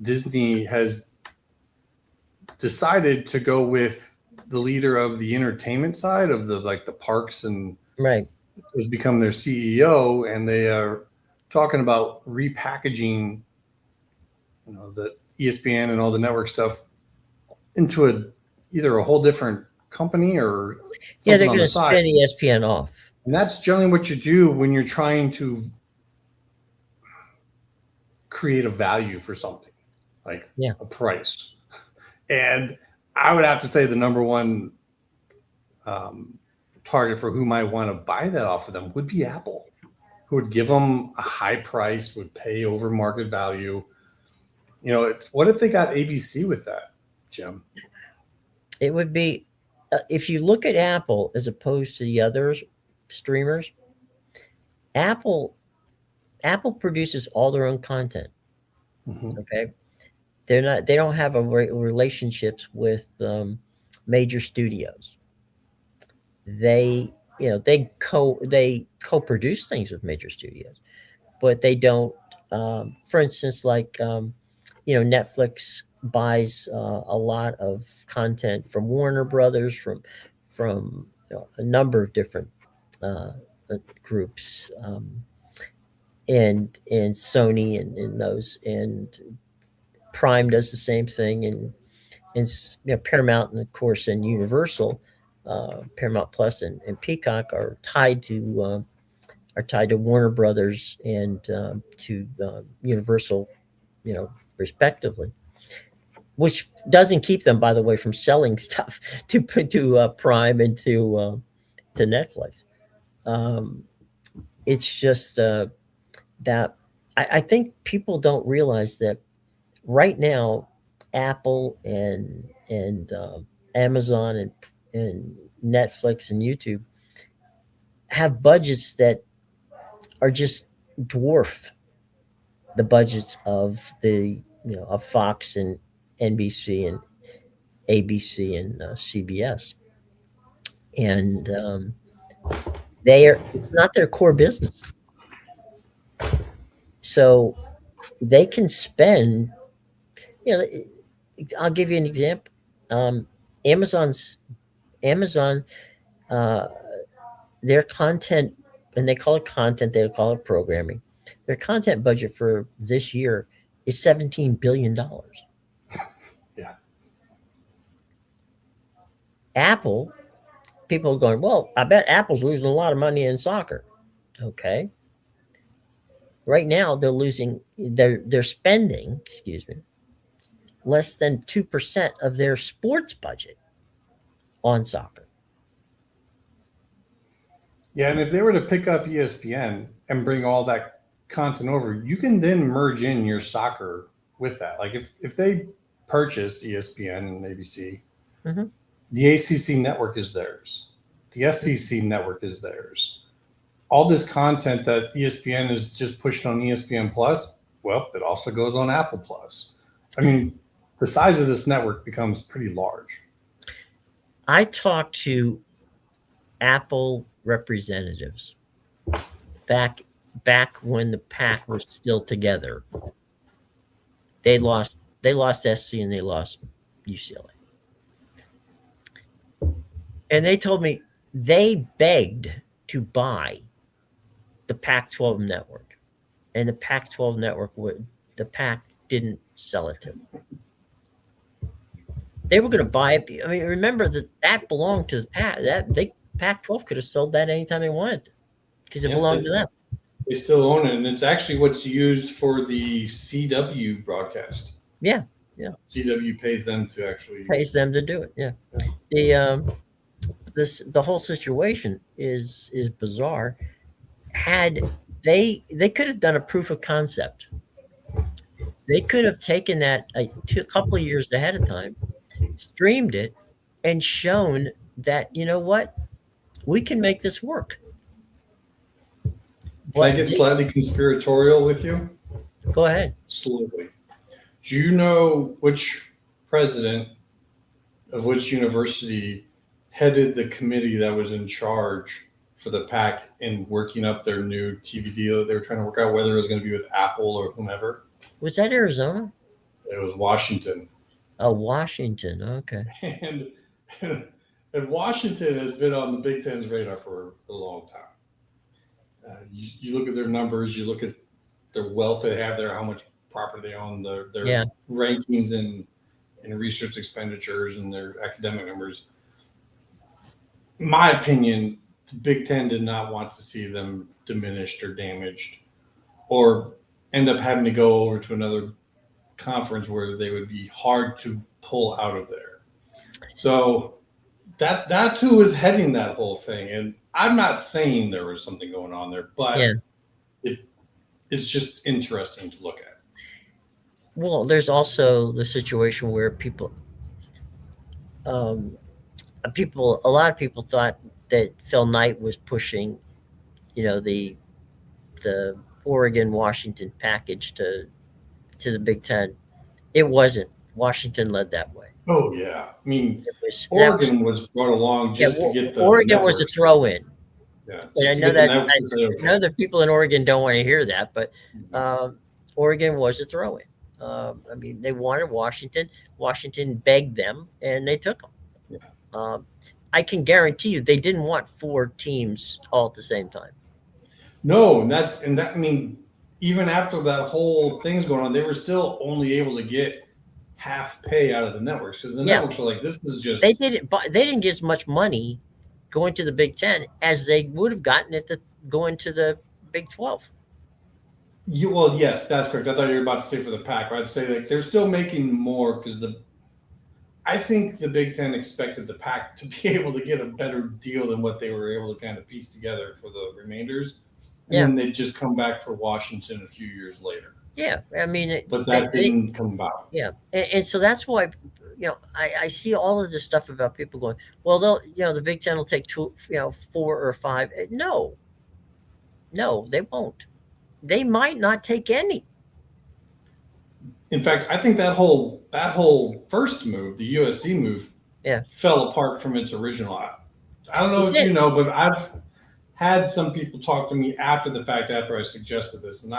S2: Disney has decided to go with the leader of the entertainment side of the parks and
S1: Right.
S2: has become their CEO, and they are talking about repackaging, the ESPN and all the network stuff into either a whole different company or
S1: Yeah,
S2: something
S1: they're
S2: on
S1: going
S2: the
S1: to
S2: side.
S1: spin ESPN off.
S2: And that's generally what you do when you're trying to create a value for something, like
S1: Yeah.
S2: a price. And I would have to say the number one target for who might want to buy that off of them would be Apple, who would give them a high price, would pay over market value. It's what if they got ABC with that, Jim?
S1: It would be, if you look at Apple as opposed to the other streamers, Apple Apple produces all their own content.
S2: Mm-hmm.
S1: Okay, they don't have relationships with major studios. They co-produce things with major studios, but they don't. For instance, like Netflix buys a lot of content from Warner Brothers, from a number of different uh, groups, and Sony and those, and Prime does the same thing, and Paramount, and of course, and Universal, Paramount Plus and Peacock are tied to Warner Brothers and to Universal, respectively, which doesn't keep them, by the way, from selling stuff to Prime and to Netflix. Um, it's just that I think people don't realize that right now, Apple and Amazon and Netflix and YouTube have budgets that are just dwarf the budgets of of Fox and NBC and ABC and CBS, and it's not their core business, so they can spend. You know, I'll give you an example. Um, Amazon's Amazon, uh, their content, and they call it content. They call it programming. Their content budget for this year is $17 billion.
S2: Yeah.
S1: Apple, people are going, well, I bet Apple's losing a lot of money in soccer. Okay, right now they're spending, excuse me, less than 2% of their sports budget on soccer.
S2: Yeah, and if they were to pick up ESPN and bring all that content over, you can then merge in your soccer with that. Like if they purchase ESPN and ABC,
S1: Hmm.
S2: the ACC network is theirs. The SEC network is theirs. All this content that ESPN is just pushing on ESPN Plus, well, it also goes on Apple Plus. I mean, the size of this network becomes pretty large.
S1: I talked to Apple representatives back back when the pack was still together. They lost SC and they lost UCLA. And they told me they begged to buy the Pac-12 network. And the Pac-12 network would the Pac didn't sell it to them. They were going to buy it. I mean, remember that belonged to the Pac. Pac-12 could have sold that anytime they wanted because it
S2: Yeah,
S1: belonged to them.
S2: they still own it, and it's actually what's used for the CW broadcast.
S1: Yeah, yeah.
S2: CW pays them to actually.
S1: Pays them to do it. Yeah. The whole situation is bizarre. Had they could have done a proof of concept. They could have taken that a couple of years ahead of time, streamed it, and shown that what, we can make this work.
S2: Can I
S1: But
S2: get slightly conspiratorial with you?
S1: go ahead.
S2: Slowly. Do you know which president of which university headed the committee that was in charge for the PAC in working up their new TV deal? They were trying to work out whether it was going to be with Apple or whomever.
S1: Was that Arizona?
S2: It was Washington.
S1: Oh, Washington. Okay.
S2: And, and Washington has been on the Big Ten's radar for a long time. You look at their numbers, you look at their wealth they have there, how much property they own, their
S1: Yeah.
S2: rankings in research expenditures and their academic numbers. In my opinion, the Big Ten did not want to see them diminished or damaged, or end up having to go over to another conference where they would be hard to pull out of there. So that's who was heading that whole thing. And I'm not saying there was something going on there,
S1: Yeah.
S2: but it's just interesting to look at.
S1: Well, there's also the situation where a lot of people thought that Phil Knight was pushing, the Oregon Washington package to the Big Ten. It wasn't. Washington led that way.
S2: Oh yeah, I mean,
S1: That was
S2: Oregon was brought along
S1: yeah.
S2: just to get the
S1: Oregon was a
S2: networks.
S1: throw-in,
S2: Yeah,
S1: and I
S2: just to
S1: know
S2: get the
S1: that
S2: networks.
S1: I know that people in Oregon don't want to hear that, but Oregon was a throw-in. I mean, they wanted Washington. Washington begged them, and they took them.
S2: Yeah.
S1: I can guarantee you, they didn't want 4 teams all at the same time.
S2: No, I mean, even after that whole thing's going on, they were still only able to get half pay out of the networks because the
S1: Yeah.
S2: networks were like, this is just
S1: They didn't get as much money going to the Big Ten as they would have gotten going to the Big 12.
S2: Well, yes, that's correct. I thought you were about to say for the Pac. I'd say that they're still making more because I think the Big Ten expected the Pac to be able to get a better deal than what they were able to kind of piece together for the remainders. And then they'd just come back for Washington a few years later.
S1: Yeah, I mean,
S2: but that didn't come about.
S1: Yeah, and so that's why, I see all of this stuff about people going, well, the Big Ten will take 4 or 5. No, they won't. They might not take any.
S2: In fact, I think that whole first move, the USC move, fell apart from its original. I don't know if you know, but I've had some people talk to me after the fact, after I suggested this, and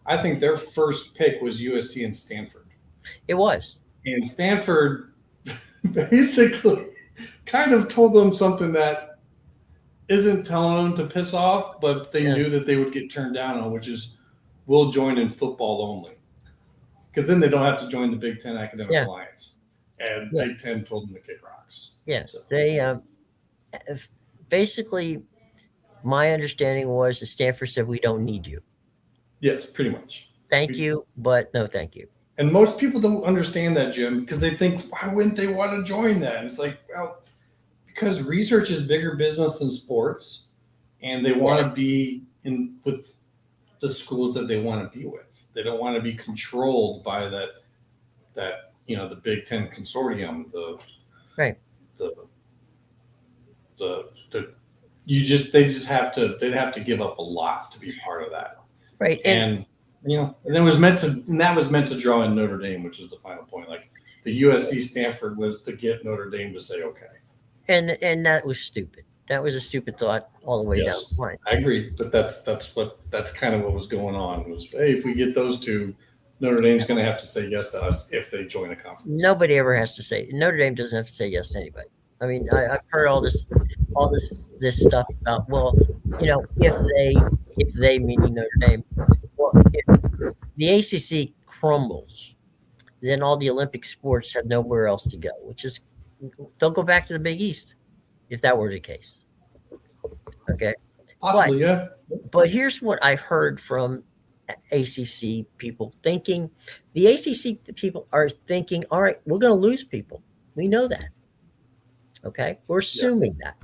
S2: I think their first pick was USC and Stanford.
S1: It was.
S2: And Stanford basically kind of told them something that isn't telling them to piss off, but they knew that they would get turned down on, which is we'll join in football only. Because then they don't have to join the Big Ten Academic Alliance. And Big Ten told them to kick rocks.
S1: Yeah. So. They basically, my understanding was that Stanford said, we don't need you.
S2: Yes, pretty much.
S1: Thank you, but no thank you.
S2: And most people don't understand that, Jim, because they think, why wouldn't they want to join that? And it's like, well, because research is bigger business than sports, and they want to be with the schools that they want to be with. They don't want to be controlled by that the Big Ten consortium, they'd have to give up a lot to be part of that.
S1: Right.
S2: And that was meant to draw in Notre Dame, which is the final point. Like the USC Stanford was to get Notre Dame to say okay.
S1: And that was stupid. That was a stupid thought all the way down the line.
S2: I agree, but that's kind of what was going on. Was, hey, if we get those two, Notre Dame's going to have to say yes to us if they join a conference. Nobody
S1: ever has to say. Notre Dame doesn't have to say yes to anybody. I mean, I've heard all this stuff about, well, if they meaning Notre Dame, well, if the ACC crumbles, then all the Olympic sports have nowhere else to go, which is they'll go back to the Big East if that were the case. Okay.
S2: Possibly,
S1: But here's what I've heard from ACC people thinking. The ACC people are thinking, all right, we're going to lose people. We know that. Okay. We're assuming that.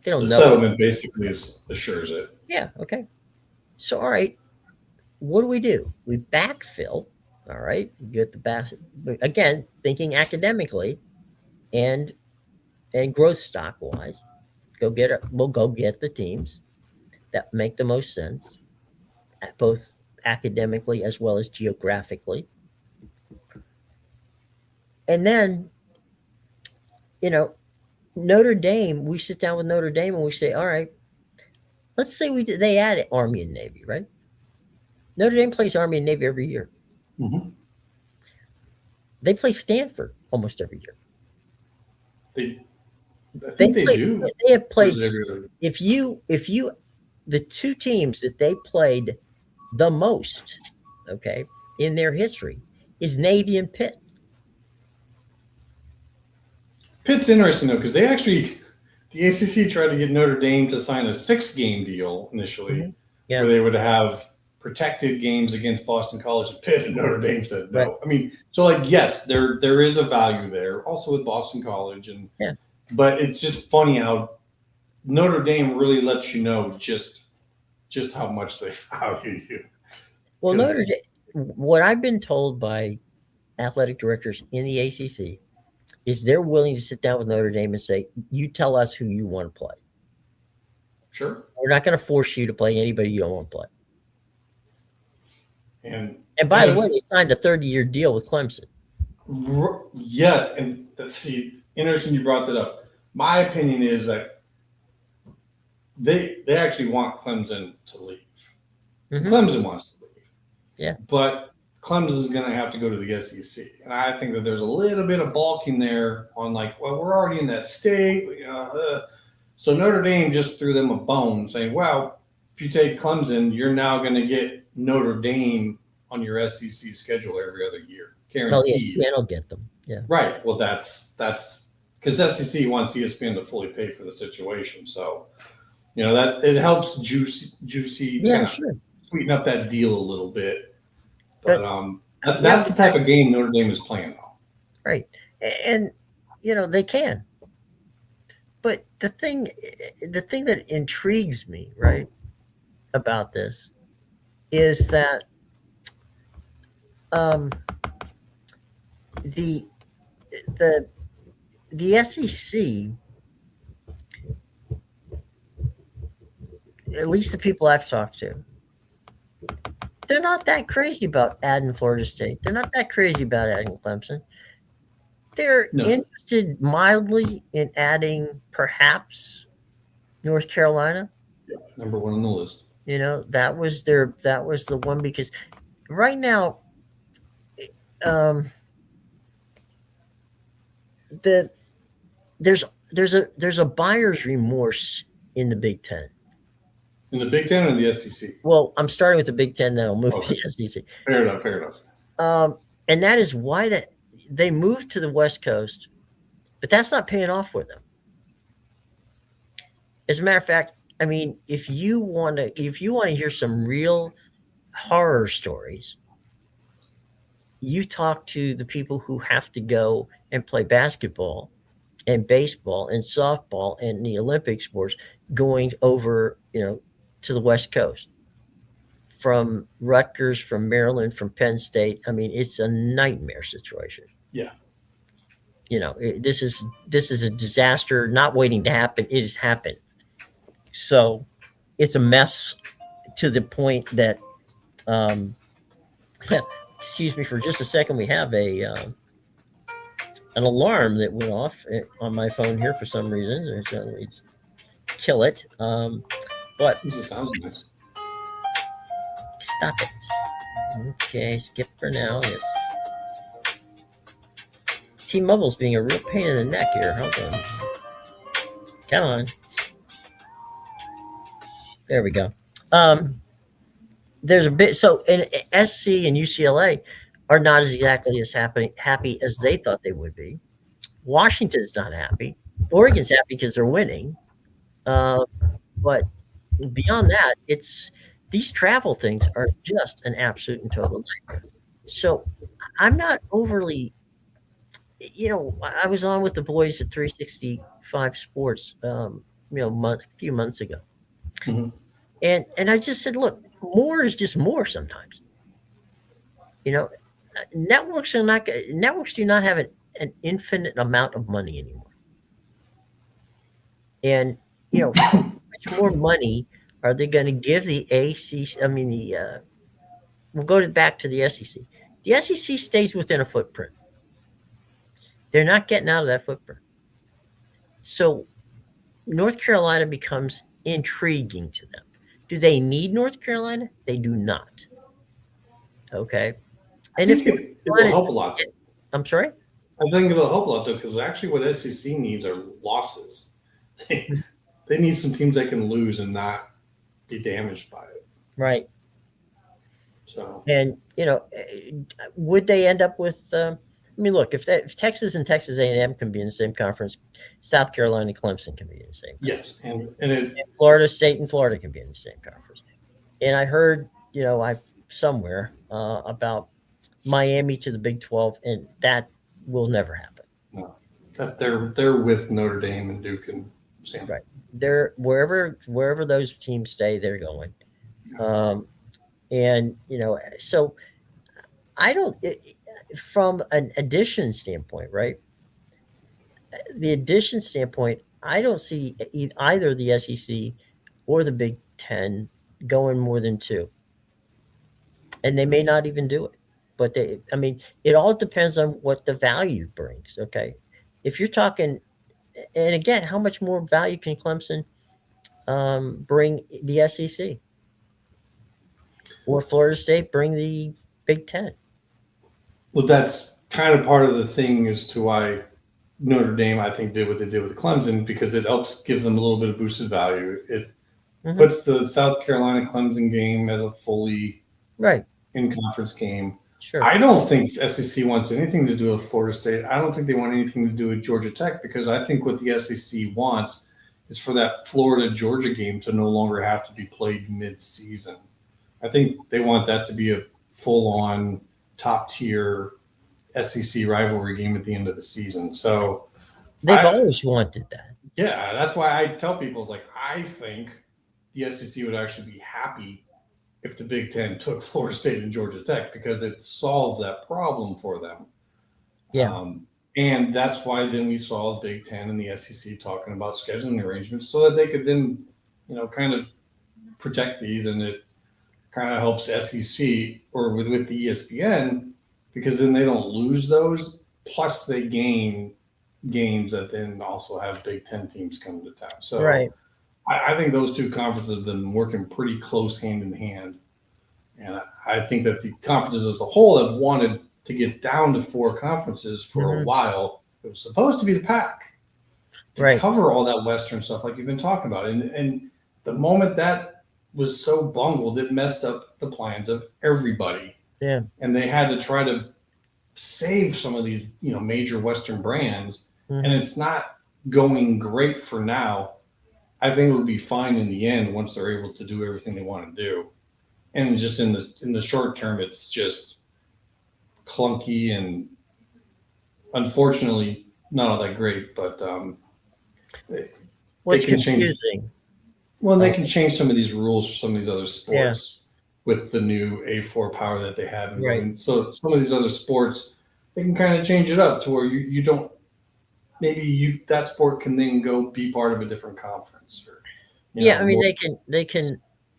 S1: They don't know.
S2: The settlement basically assures it.
S1: Yeah. Okay. So, all right, what do? We backfill. All right. You get the basket. Again, thinking academically and growth stock wise. We'll go get the teams that make the most sense, both academically as well as geographically. And then, Notre Dame, we sit down with Notre Dame and we say, all right, let's say they add Army and Navy, right? Notre Dame plays Army and Navy every year.
S2: Mm-hmm.
S1: They play Stanford almost every year.
S2: I think they do.
S1: They have played. If you the two teams that they played the most, okay, in their history is Navy and Pitt.
S2: Pitt's interesting though because they actually the ACC tried to get Notre Dame to sign a 6-game deal initially,
S1: Yeah,
S2: where they would have protected games against Boston College and Pitt, and Notre Dame said
S1: right.
S2: no. I mean, so like yes, there is a value there, also with Boston College, and
S1: Yeah.
S2: but it's just funny how Notre Dame really lets you know just how much they value you.
S1: Well,
S2: Because
S1: Notre Dame, what I've been told by athletic directors in the ACC is they're willing to sit down with Notre Dame and say, "You tell us who you want to play.
S2: sure,
S1: We're not going to force you to play anybody you don't want to play."
S2: and
S1: And by the way,
S2: and
S1: they signed a 30-year deal with Clemson.
S2: yes, and see, interesting you brought that up. My opinion is that they actually want Clemson to leave.
S1: Mm-hmm.
S2: Clemson wants to leave.
S1: Yeah.
S2: But Clemson is going to have to go to the SEC. And I think that there's a little bit of balking there on like, well, we're already in that state. So Notre Dame just threw them a bone saying, well, if you take Clemson, you're now going to get Notre Dame on your SEC schedule every other year.
S1: Well,
S2: Guaranteed.
S1: ESPN will get them. Yeah.
S2: Right. Well, that's because SEC wants ESPN to fully pay for the situation. So, that it helps juicy
S1: Yeah,
S2: kind of
S1: sure.
S2: sweeten up that deal a little bit.
S1: But
S2: That's the type of game Notre Dame is playing now.
S1: right. And they can. But the thing that intrigues me, right, about this is that the the the SEC, at least the people I've talked to, they're not that crazy about adding Florida State. They're not that crazy about adding Clemson. They're interested mildly in adding perhaps North Carolina.
S2: Number one on the list.
S1: That was the one because right now, there's a buyer's remorse in the Big Ten.
S2: In the Big Ten or the SEC?
S1: Well, I'm starting with the Big Ten, then I'll move to the SEC.
S2: Fair enough.
S1: And that is why they moved to the West Coast, but that's not paying off for them. As a matter of fact, I mean, if you want to hear some real horror stories, you talk to the people who have to go and play basketball and baseball and softball and the Olympic sports going over, to the West Coast from Rutgers, from Maryland, from Penn State. I mean, it's a nightmare situation.
S2: Yeah.
S1: This is a disaster not waiting to happen. It has happened. So it's a mess to the point that, excuse me for just a second, we have an alarm that went off on my phone here for some reason. So let's kill it. But
S2: this sounds nice.
S1: Stop it. Okay, skip for now. Yes. T-Mobile's being a real pain in the neck here. Hold on. Come on. There we go. There's a bit. So, in SC and UCLA are not exactly as happy as they thought they would be. Washington's not happy. Oregon's happy because they're winning. But beyond that, these travel things are just an absolute and total nightmare. So I'm not overly, I was on with the boys at 365 Sports, a few months ago.
S2: Mm-hmm.
S1: And I just said, look, more is just more sometimes. Networks do not have an infinite amount of money anymore. And, how much more money are they going to give the ACC? I mean, we'll go back to the SEC. The SEC stays within a footprint. They're not getting out of that footprint. So North Carolina becomes intriguing to them. Do they need North Carolina? They do not. Okay. And
S2: I think it will help a lot.
S1: I'm sorry?
S2: I think it'll help a lot, though, because actually what SEC needs are losses. They need some teams that can lose and not be damaged by it.
S1: Right.
S2: So
S1: And would they end up with? I mean, look, if Texas and Texas A&M can be in the same conference, South Carolina and Clemson can be in the same conference.
S2: yes, and it
S1: Florida State and Florida can be in the same conference. And I heard, I somewhere about Miami to the Big 12, and that will never happen.
S2: no, that they're with Notre Dame and Duke and Stanford.
S1: Right. They're wherever those teams stay, they're going. Um, and so I don't. From an addition standpoint, right? The addition standpoint, I don't see either the SEC or the Big Ten going more than two, and they may not even do it. But I mean, it all depends on what the value brings. Okay, if you're talking, and again, how much more value can Clemson bring the SEC or Florida State bring the Big Ten?
S2: Well, that's kind of part of the thing as to why Notre Dame, I think, did what they did with Clemson, because it helps give them a little bit of boosted value. It puts the South Carolina Clemson game as a fully
S1: Right.
S2: in conference game.
S1: Sure.
S2: I don't think SEC wants anything to do with Florida State. I don't think they want anything to do with Georgia Tech, because I think what the SEC wants is for that Florida Georgia game to no longer have to be played mid-season. I think they want that to be a full-on top tier SEC rivalry game at the end of the season. So
S1: they've always wanted that.
S2: Yeah, that's why I tell people, it's like, I think the SEC would actually be happy if the Big Ten took Florida State and Georgia Tech, because it solves that problem for them.
S1: Yeah.
S2: And that's why then we saw the Big Ten and the SEC talking about scheduling arrangements so that they could then, kind of protect these, and it kind of helps SEC or with the ESPN, because then they don't lose those. Plus, they gain games that then also have Big Ten teams come to town. So
S1: right.
S2: I think those two conferences have been working pretty close hand in hand. And I think that the conferences as a whole have wanted to get down to 4 conferences for a while. It was supposed to be the Pac to cover all that Western stuff like you've been talking about. And the moment that was so bungled, it messed up the plans of everybody.
S1: Yeah.
S2: And they had to try to save some of these, major Western brands. And it's not going great for now. I think it would be fine in the end once they're able to do everything they want to do. And just in the short term, it's just clunky and unfortunately not all that great. But
S1: what's
S2: they can
S1: confusing?
S2: Change. Well, they can change some of these rules for some of these other sports with the new A4 power that they have. And so some of these other sports, they can kind of change it up to where you don't. Maybe that sport can then go be part of a different conference. Or,
S1: I mean,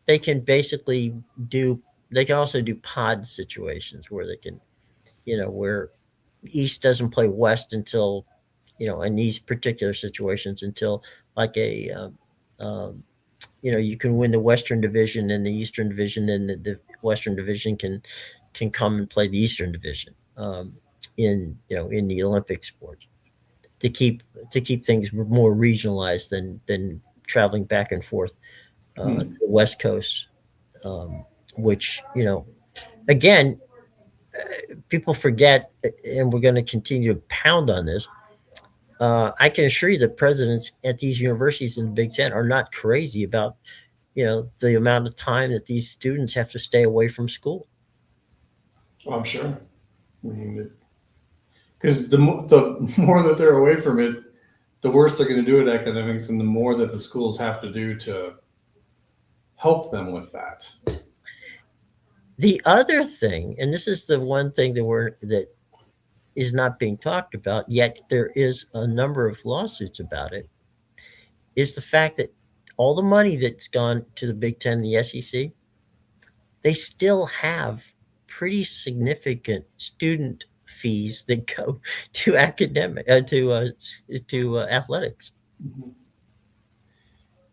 S1: they can basically do. They can also do pod situations where they can, where East doesn't play West until, in these particular situations until like you can win the Western Division and the Eastern Division, and the Western Division can come and play the Eastern Division in the Olympic sports to keep things more regionalized than traveling back and forth the West Coast, which again, people forget, and we're going to continue to pound on this. I can assure you that presidents at these universities in the Big Ten are not crazy about, the amount of time that these students have to stay away from school.
S2: I'm sure. I mean, because the more that they're away from it, the worse they're going to do at academics, and the more that the schools have to do to help them with that.
S1: The other thing, and this is the one thing that is not being talked about, yet there is a number of lawsuits about it, is the fact that all the money that's gone to the Big Ten and the SEC, they still have pretty significant student fees that go to athletics.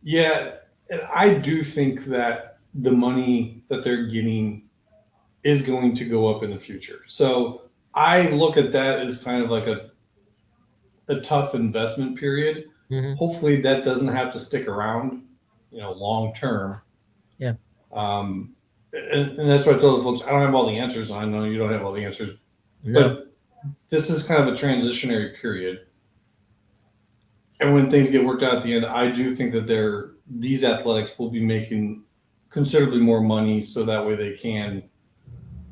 S2: Yeah, and I do think that the money that they're getting is going to go up in the future. So I look at that as kind of like a tough investment period. Hopefully that doesn't have to stick around, long term. And that's what I told the folks. I don't have all the answers. I know you don't have all the answers,
S1: No.
S2: but this is kind of a transitionary period. And when things get worked out at the end, I do think that these athletics will be making considerably more money, so that way they can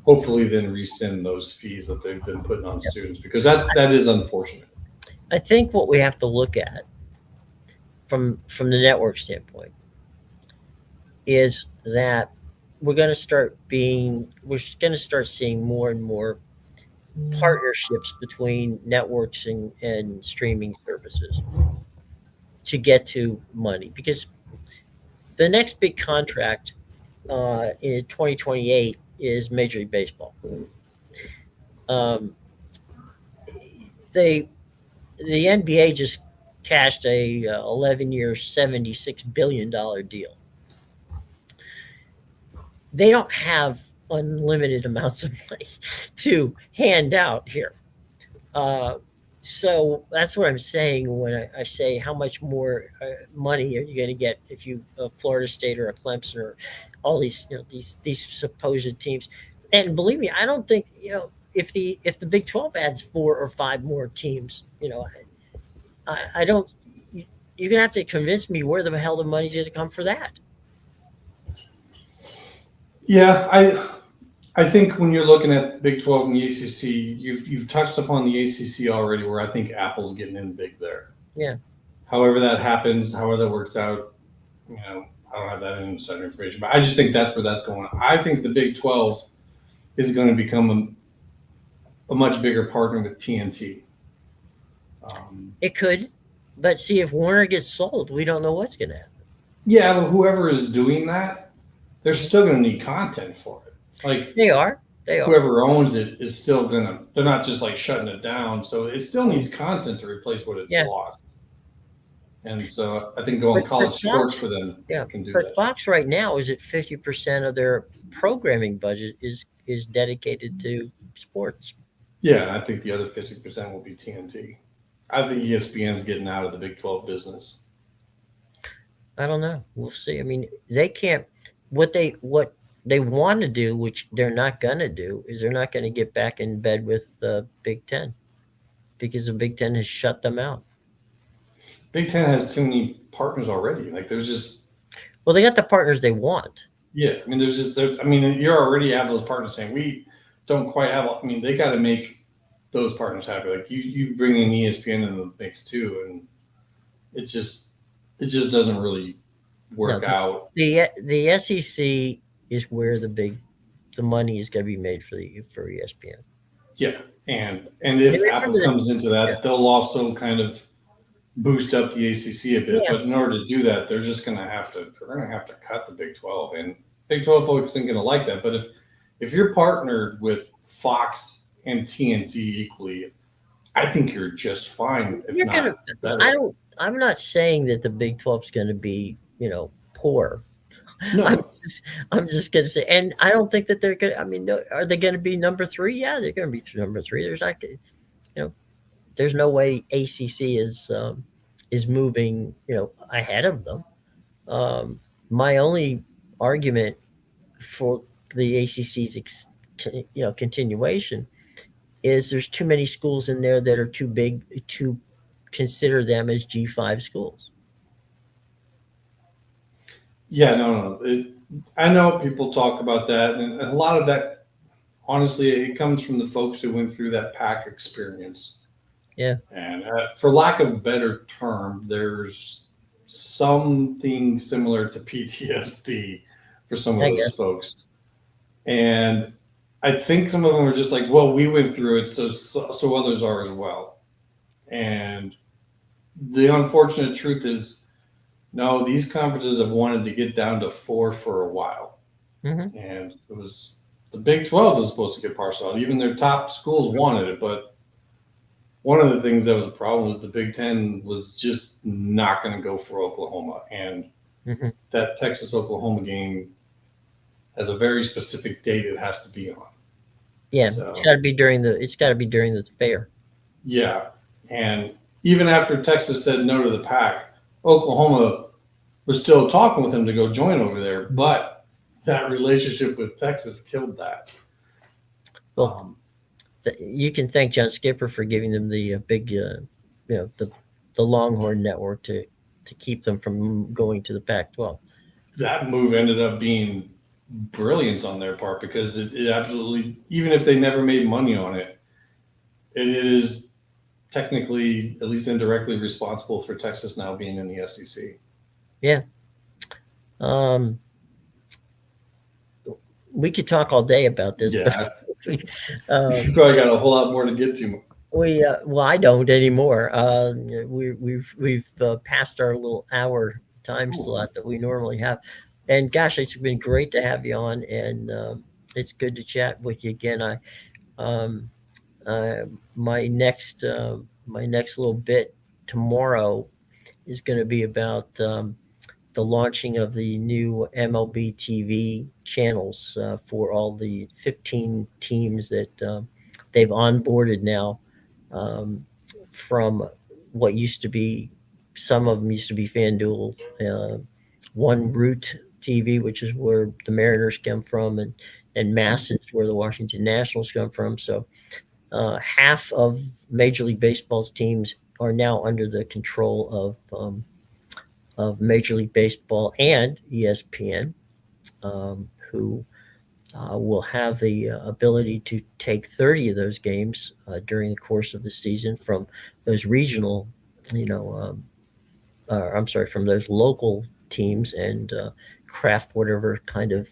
S2: hopefully then rescind those fees that they've been putting on students, because that is unfortunate.
S1: I think what we have to look at from the network standpoint is that we're going to start seeing more and more partnerships between networks and streaming services to get to money, because the next big contract in 2028 is Major League Baseball. Um, the NBA just cashed a 11-year, $76 billion deal. They don't have unlimited amounts of money to hand out here. So that's what I'm saying when I say how much more money are you going to get if you Florida State or a Clemson or all these these supposed teams. And believe me, I don't think if the Big 12 adds 4 or 5 more teams, I don't. You're gonna have to convince me where the hell the money's going to come for that.
S2: Yeah, I think when you're looking at Big 12 and the ACC, you've touched upon the ACC already, where I think Apple's getting in big there.
S1: Yeah.
S2: However that happens, however that works out, I don't have that inside information, but I just think that's where that's going. I think the Big 12 is going to become a much bigger partner with TNT.
S1: It could, but see, if Warner gets sold, we don't know what's going to happen.
S2: Yeah, but whoever is doing that, they're still going to need content for it. Like
S1: They are.
S2: whoever owns it is still gonna. They're not just like shutting it down, so it still needs content to replace what it's lost. And so I think going college sports for them can do
S1: but
S2: that.
S1: Fox right now is at 50% of their programming budget is dedicated to sports.
S2: Yeah, I think the other 50% will be TNT. I think ESPN's getting out of the Big 12 business.
S1: I don't know. We'll see. I mean, they can't. What they want to do, which they're not going to do, is they're not going to get back in bed with the Big Ten, because the Big Ten has shut them out.
S2: Big Ten has too many partners already. Like there's just.
S1: Well, they got the partners they want.
S2: Yeah, I mean, you already have those partners saying we don't quite have. I mean, they got to make those partners happy. Like you bring in ESPN in the mix too, and it just doesn't really work out.
S1: The SEC is where the money is going to be made for ESPN.
S2: Yeah, and if Apple comes into that, they'll also kind of boost up the ACC a bit. Yeah. But in order to do that, they're going to have to cut the Big 12, and Big 12 folks ain't going to like that. But if you're partnered with Fox and TNT equally, I think you're just fine.
S1: I'm not saying that the Big 12 is going to be poor.
S2: No.
S1: I'm just going to say, and I don't think that they're going to. I mean, are they going to be number 3? Yeah, they're going to be number 3. There's not, there's no way ACC is moving, ahead of them. My only argument for the ACC's, continuation is there's too many schools in there that are too big to consider them as G5 schools.
S2: Yeah, no. I know people talk about that, and a lot of that, honestly, it comes from the folks who went through that PAC experience.
S1: Yeah.
S2: And for lack of a better term, there's something similar to PTSD for some of those folks. And I think some of them are just like, well, we went through it, so others are as well. And the unfortunate truth is, no, these conferences have wanted to get down to 4 for a while.
S1: Mm-hmm.
S2: And it was the Big 12 was supposed to get parceled out. Even their top schools wanted it, but one of the things that was a problem was the Big 10 was just not going to go for Oklahoma. And that Texas-Oklahoma game has a very specific date it has to be on.
S1: Yeah, so, it's got to be during the fair.
S2: Yeah, and even after Texas said no to the PAC, Oklahoma was still talking with them to go join over there, but that relationship with Texas killed that.
S1: Well, you can thank John Skipper for giving them the big, the Longhorn network to keep them from going to the Pac-12.
S2: That move ended up being brilliant on their part because it absolutely, even if they never made money on it, it is technically, at least indirectly, responsible for Texas now being in the SEC.
S1: Yeah. We could talk all day about this,
S2: Yeah,
S1: but
S2: you probably got a whole lot more to get to.
S1: well, I don't anymore. We've passed our little hour time slot that we normally have, and gosh, it's been great to have you on, and it's good to chat with you again. Um, my next little bit tomorrow is going to be about the launching of the new MLB TV channels for all the 15 teams that they've onboarded now um, from what used to be, some of them used to be FanDuel, One Root TV, which is where the Mariners come from, and Masson is where the Washington Nationals come from. So half of Major League Baseball's teams are now under the control of Major League Baseball and ESPN, who will have the ability to take 30 of those games during the course of the season from those regional, I'm sorry, from those local teams and craft whatever kind of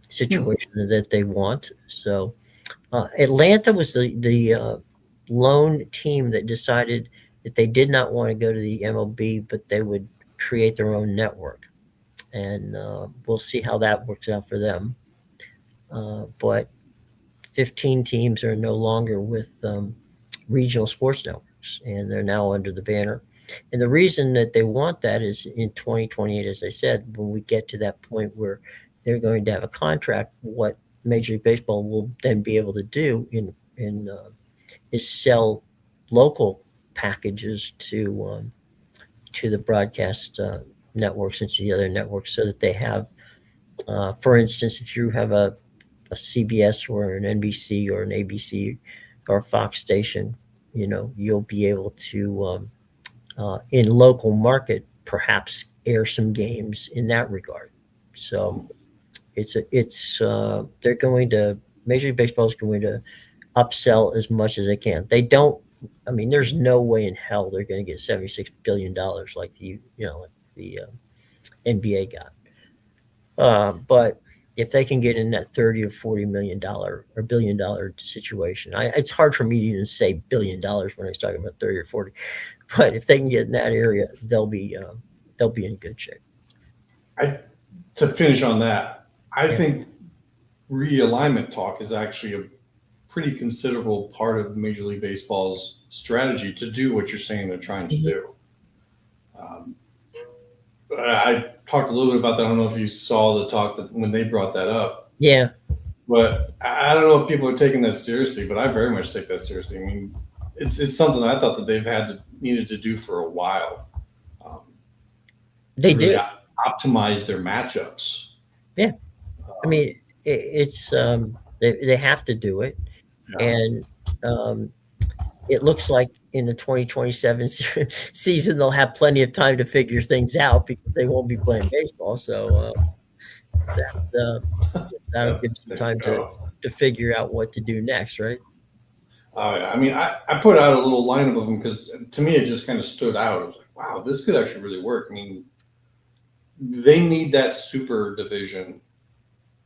S1: situation that they want. So Atlanta was the lone team that decided that they did not want to go to the MLB, but they would create their own network, and we'll see how that works out for them. But 15 teams are no longer with regional sports networks, and they're now under the banner. And the reason that they want that is in 2028, as I said, when we get to that point where they're going to have a contract, what Major League Baseball will then be able to do is sell local packages to the broadcast networks and to the other networks, so that they have, for instance, if you have a CBS or an NBC or an ABC or a Fox station, you'll be able to in local market perhaps air some games in that regard. So they're going to, Major League Baseball is going to upsell as much as they can. They don't. I mean, there's no way in hell they're going to get $76 billion like the NBA got. But if they can get in that $30 or $40 million or $1 billion situation, it's hard for me to even say $1 billion when I was talking about 30 or 40. But if they can get in that area, they'll be in good shape.
S2: To finish on that, I think realignment talk is actually a pretty considerable part of Major League Baseball's strategy to do what you're saying they're trying to do. I talked a little bit about that. I don't know if you saw the talk that when they brought that up.
S1: Yeah.
S2: But I don't know if people are taking that seriously, but I very much take that seriously. I mean, it's something I thought that they've needed to do for a while.
S1: They
S2: really
S1: do
S2: optimize their matchups.
S1: Yeah, I mean, it's they have to do it, and it looks like in the 2027 season they'll have plenty of time to figure things out because they won't be playing baseball. So that'll give them time to figure out what to do next, right?
S2: I mean, I put out a little lineup of them because to me it just kind of stood out. I was like, wow, this could actually really work. I mean, they need that super division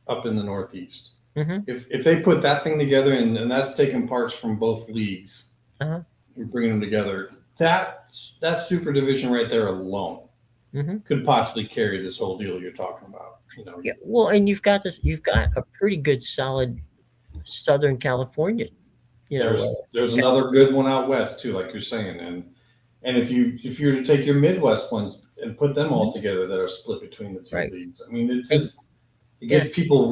S2: up in the Northeast.
S1: Mm-hmm.
S2: If they put that thing together, and that's taking parts from both leagues and bringing them together, that super division right there alone could possibly carry this whole deal you're talking about.
S1: Yeah, well, and you've got a pretty good solid Southern California.
S2: There's another good one out west too, like you're saying, and if you were to take your Midwest ones and put them all together that are split between the two leagues, I mean, it gets people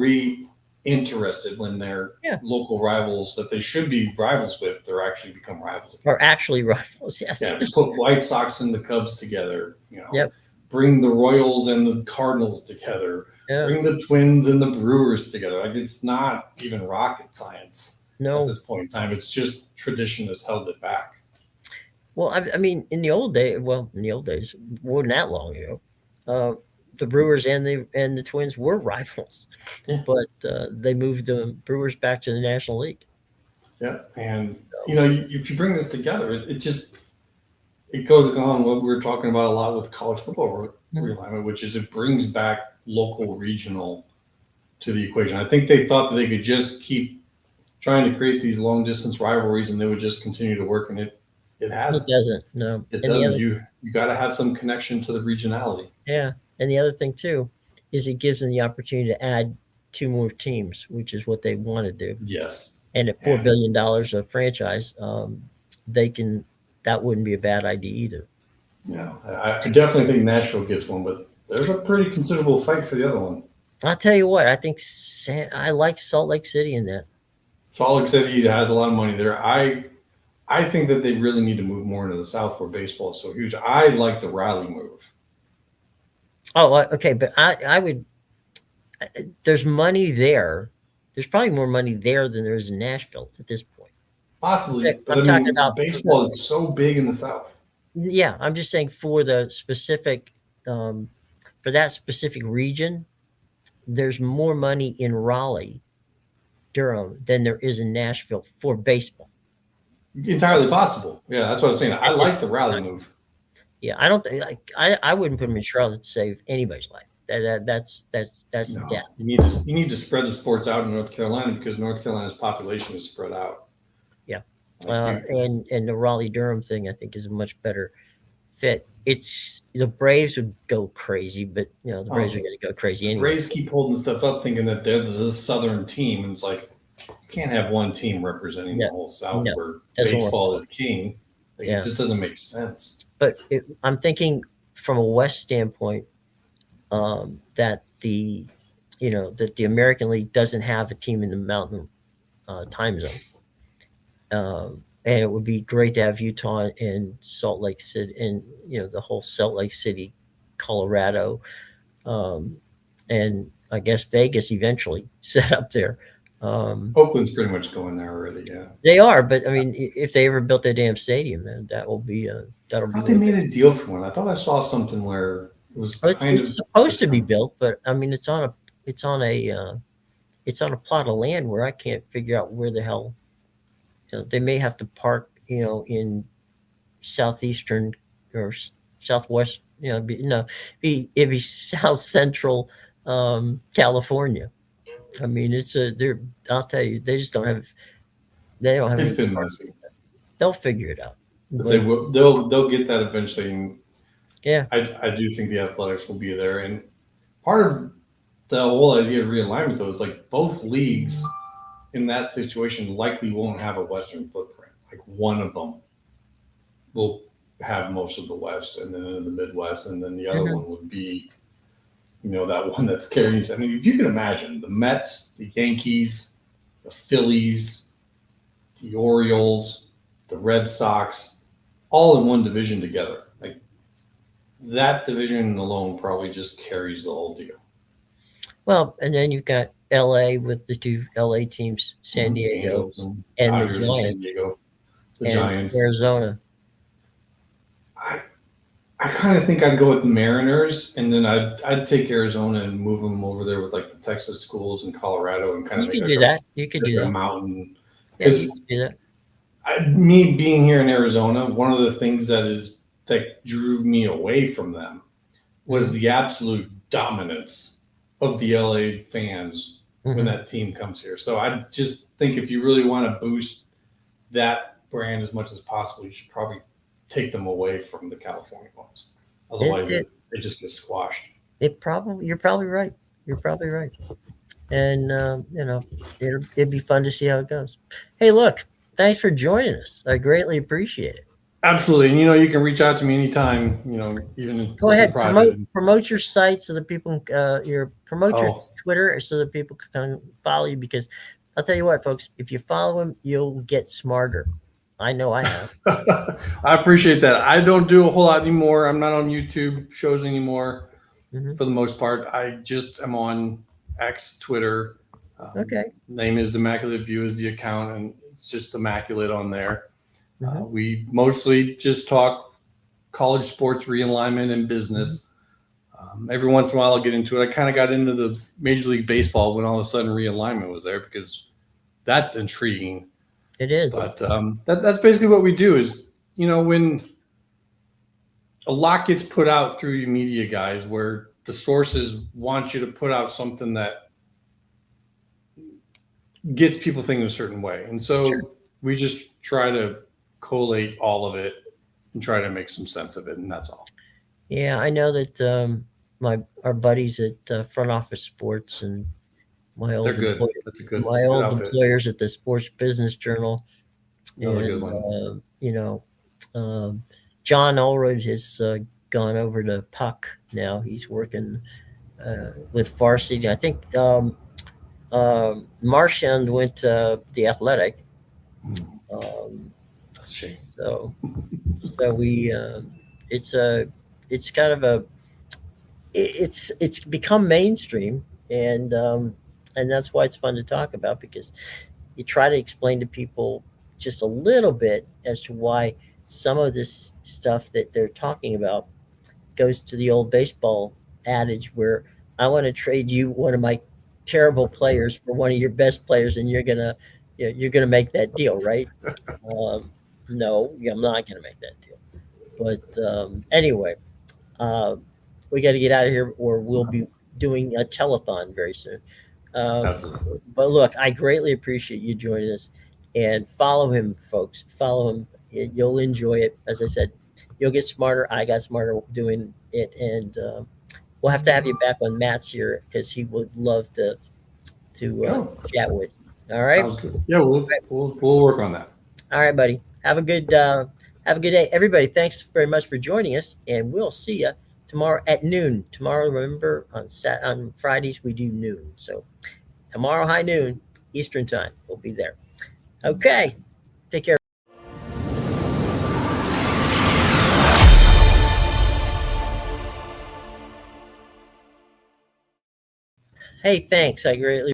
S2: interested when their local rivals that they should be rivals with, they're actually become rivals again.
S1: Are actually rivals, yes.
S2: Yeah, put White Sox and the Cubs together, bring the Royals and the Cardinals together,
S1: Yeah.
S3: Bring the Twins and the Brewers together. Like, it's not even rocket science at
S1: No.
S3: this point in time. It's just tradition that's held it back.
S1: Well, I mean, in the old days, wasn't that long ago, uh, the Brewers and the Twins were rivals,
S3: Yeah.
S1: but they moved the Brewers back to the National League.
S3: Yeah, and if you bring this together, it just it goes on what we were talking about a lot with college football realignment, which is it brings back local regional to the equation. I think they thought that they could just keep trying to create these long distance rivalries and they would just continue to work, and it
S1: It
S3: hasn't.
S1: doesn't. No.
S3: It
S1: And the
S3: doesn't.
S1: other,
S3: You got to have some connection to the regionality.
S1: yeah, and the other thing too is it gives them the opportunity to add two more teams, which is what they want to do.
S3: Yes.
S1: And at $4 billion of franchise, they can. That wouldn't be a bad idea either.
S3: Yeah, I definitely think Nashville gets one, but there's a pretty considerable fight for the other one.
S1: I'll tell you what. I think I like Salt Lake City in that.
S3: Salt Lake City has a lot of money there. I think that they really need to move more into the South where baseball is so huge. I like the Raleigh move.
S1: Oh, okay, but I would. There's money there. There's probably more money there than there is in Nashville at this point.
S3: Possibly,
S1: I'm
S3: but
S1: talking about
S3: baseball is so big in the South.
S1: Yeah, I'm just saying for the specific, for that specific region, there's more money in Raleigh, Durham than there is in Nashville for baseball.
S3: Entirely possible. Yeah, that's what I was saying. I like the Raleigh move.
S1: Yeah, I don't think I wouldn't put him in Charlotte to save anybody's life. That's
S3: No,
S1: death.
S3: you need to spread the sports out in North Carolina because North Carolina's population is spread out.
S1: Yeah,
S3: Like
S1: and the Raleigh Durham thing I think is a much better fit. It's the Braves would go crazy, but the Braves are going to go crazy anyway.
S3: Braves keep holding stuff up, thinking that they're the Southern team, and it's like you can't have one team representing the whole South where baseball is king. Like, it just doesn't make sense.
S1: But I'm thinking from a West standpoint, that the American League doesn't have a team in the Mountain time zone, and it would be great to have Utah and Salt Lake City, and the whole Salt Lake City, Colorado, and I guess Vegas eventually set up there.
S3: Oakland's pretty much going there already. Yeah,
S1: they are, but I mean, if they ever built their damn stadium, then that will be that'll
S3: I thought
S1: be.
S3: They made a deal for one. I thought I saw something where it was
S1: it's supposed to be built, but I mean, it's on a plot of land where I can't figure out where the hell. They may have to park, in southeastern or southwest. It'd be South Central California. I mean, I'll tell you, they just don't have. They don't have.
S3: It's been messy.
S1: They'll figure it out.
S3: But they will. They'll get that eventually. And
S1: yeah,
S3: I do think the Athletics will be there. And part of the whole idea of realignment, though, is like both leagues in that situation likely won't have a Western footprint. Like one of them will have most of the West, and then in the Midwest, and then the other one would be. That one that's carrying. I mean, if you can imagine the Mets, the Yankees, the Phillies, the Orioles, the Red Sox, all in one division together. Like that division alone probably just carries the whole deal.
S1: Well, and then you've got LA with the two LA teams, San Diego and the Giants,
S3: the Giants,
S1: Arizona.
S3: I kind of think I'd go with the Mariners, and then I'd take Arizona and move them over there with like the Texas schools in Colorado and kind of.
S1: You could do that. You could do that.
S3: Mountain.
S1: Yeah, you could do that.
S3: Me being here in Arizona, one of the things that drew me away from them was the absolute dominance of the LA fans when that team comes here. So I just think if you really want to boost that brand as much as possible, you should probably take them away from the California ones. Otherwise, they just get squashed.
S1: You're probably right. And it'd be fun to see how it goes. Hey, look, thanks for joining us. I greatly appreciate it.
S3: Absolutely. And you can reach out to me anytime, even
S1: go ahead, promote your site so that people your Twitter so that people can follow you, because I'll tell you what, folks, if you follow him, you'll get smarter. I know I have.
S3: I appreciate that. I don't do a whole lot anymore. I'm not on YouTube shows anymore.
S1: Mhm.
S2: for the most part. I just am on X, Twitter.
S1: Okay.
S2: Name is Immaculate View is the account, and it's just immaculate on there.
S1: Mhm.
S2: We mostly just talk college sports realignment and business. Every once in a while, I'll get into it. I kind of got into the Major League Baseball when all of a sudden realignment was there because that's intriguing.
S1: It is.
S2: But that's basically what we do is, when a lot gets put out through your media guys where the sources want you to put out something that gets people thinking a certain way. And so we just try to collate all of it and try to make some sense of it. And that's all.
S1: Yeah, I know that our buddies at Front Office Sports and my
S2: They're
S1: old
S2: good.
S1: employer,
S2: That's a good
S1: my old
S2: outfit.
S1: employers at the Sports Business Journal,
S2: Another
S1: and
S2: good one.
S1: John Ulrich has gone over to Puck now. He's working with Varsity. I think Marchand went to the Athletic.
S2: That's a shame.
S1: So we it's kind of a it's become mainstream, and that's why it's fun to talk about, because you try to explain to people just a little bit as to why some of this stuff that they're talking about goes to the old baseball adage where I want to trade you one of my terrible players for one of your best players, and you're gonna make that deal, right? No, I'm not gonna make that deal. But anyway, uh, we got to get out of here, or we'll be doing a telethon very soon.
S2: Absolutely.
S1: But look, I greatly appreciate you joining us, and follow him, folks. Follow him. You'll enjoy it. As I said, you'll get smarter. I got smarter doing it, and we'll have to have you back when Matt's here, because he would love to chat with. All right.
S2: Sounds good. Yeah, we'll work on that.
S1: All right, buddy. Have a good day, everybody. Thanks very much for joining us, and we'll see you tomorrow at noon. Tomorrow, remember, on Fridays we do noon. So tomorrow, high noon Eastern time, we'll be there. Okay. Take care. Hey, thanks. I greatly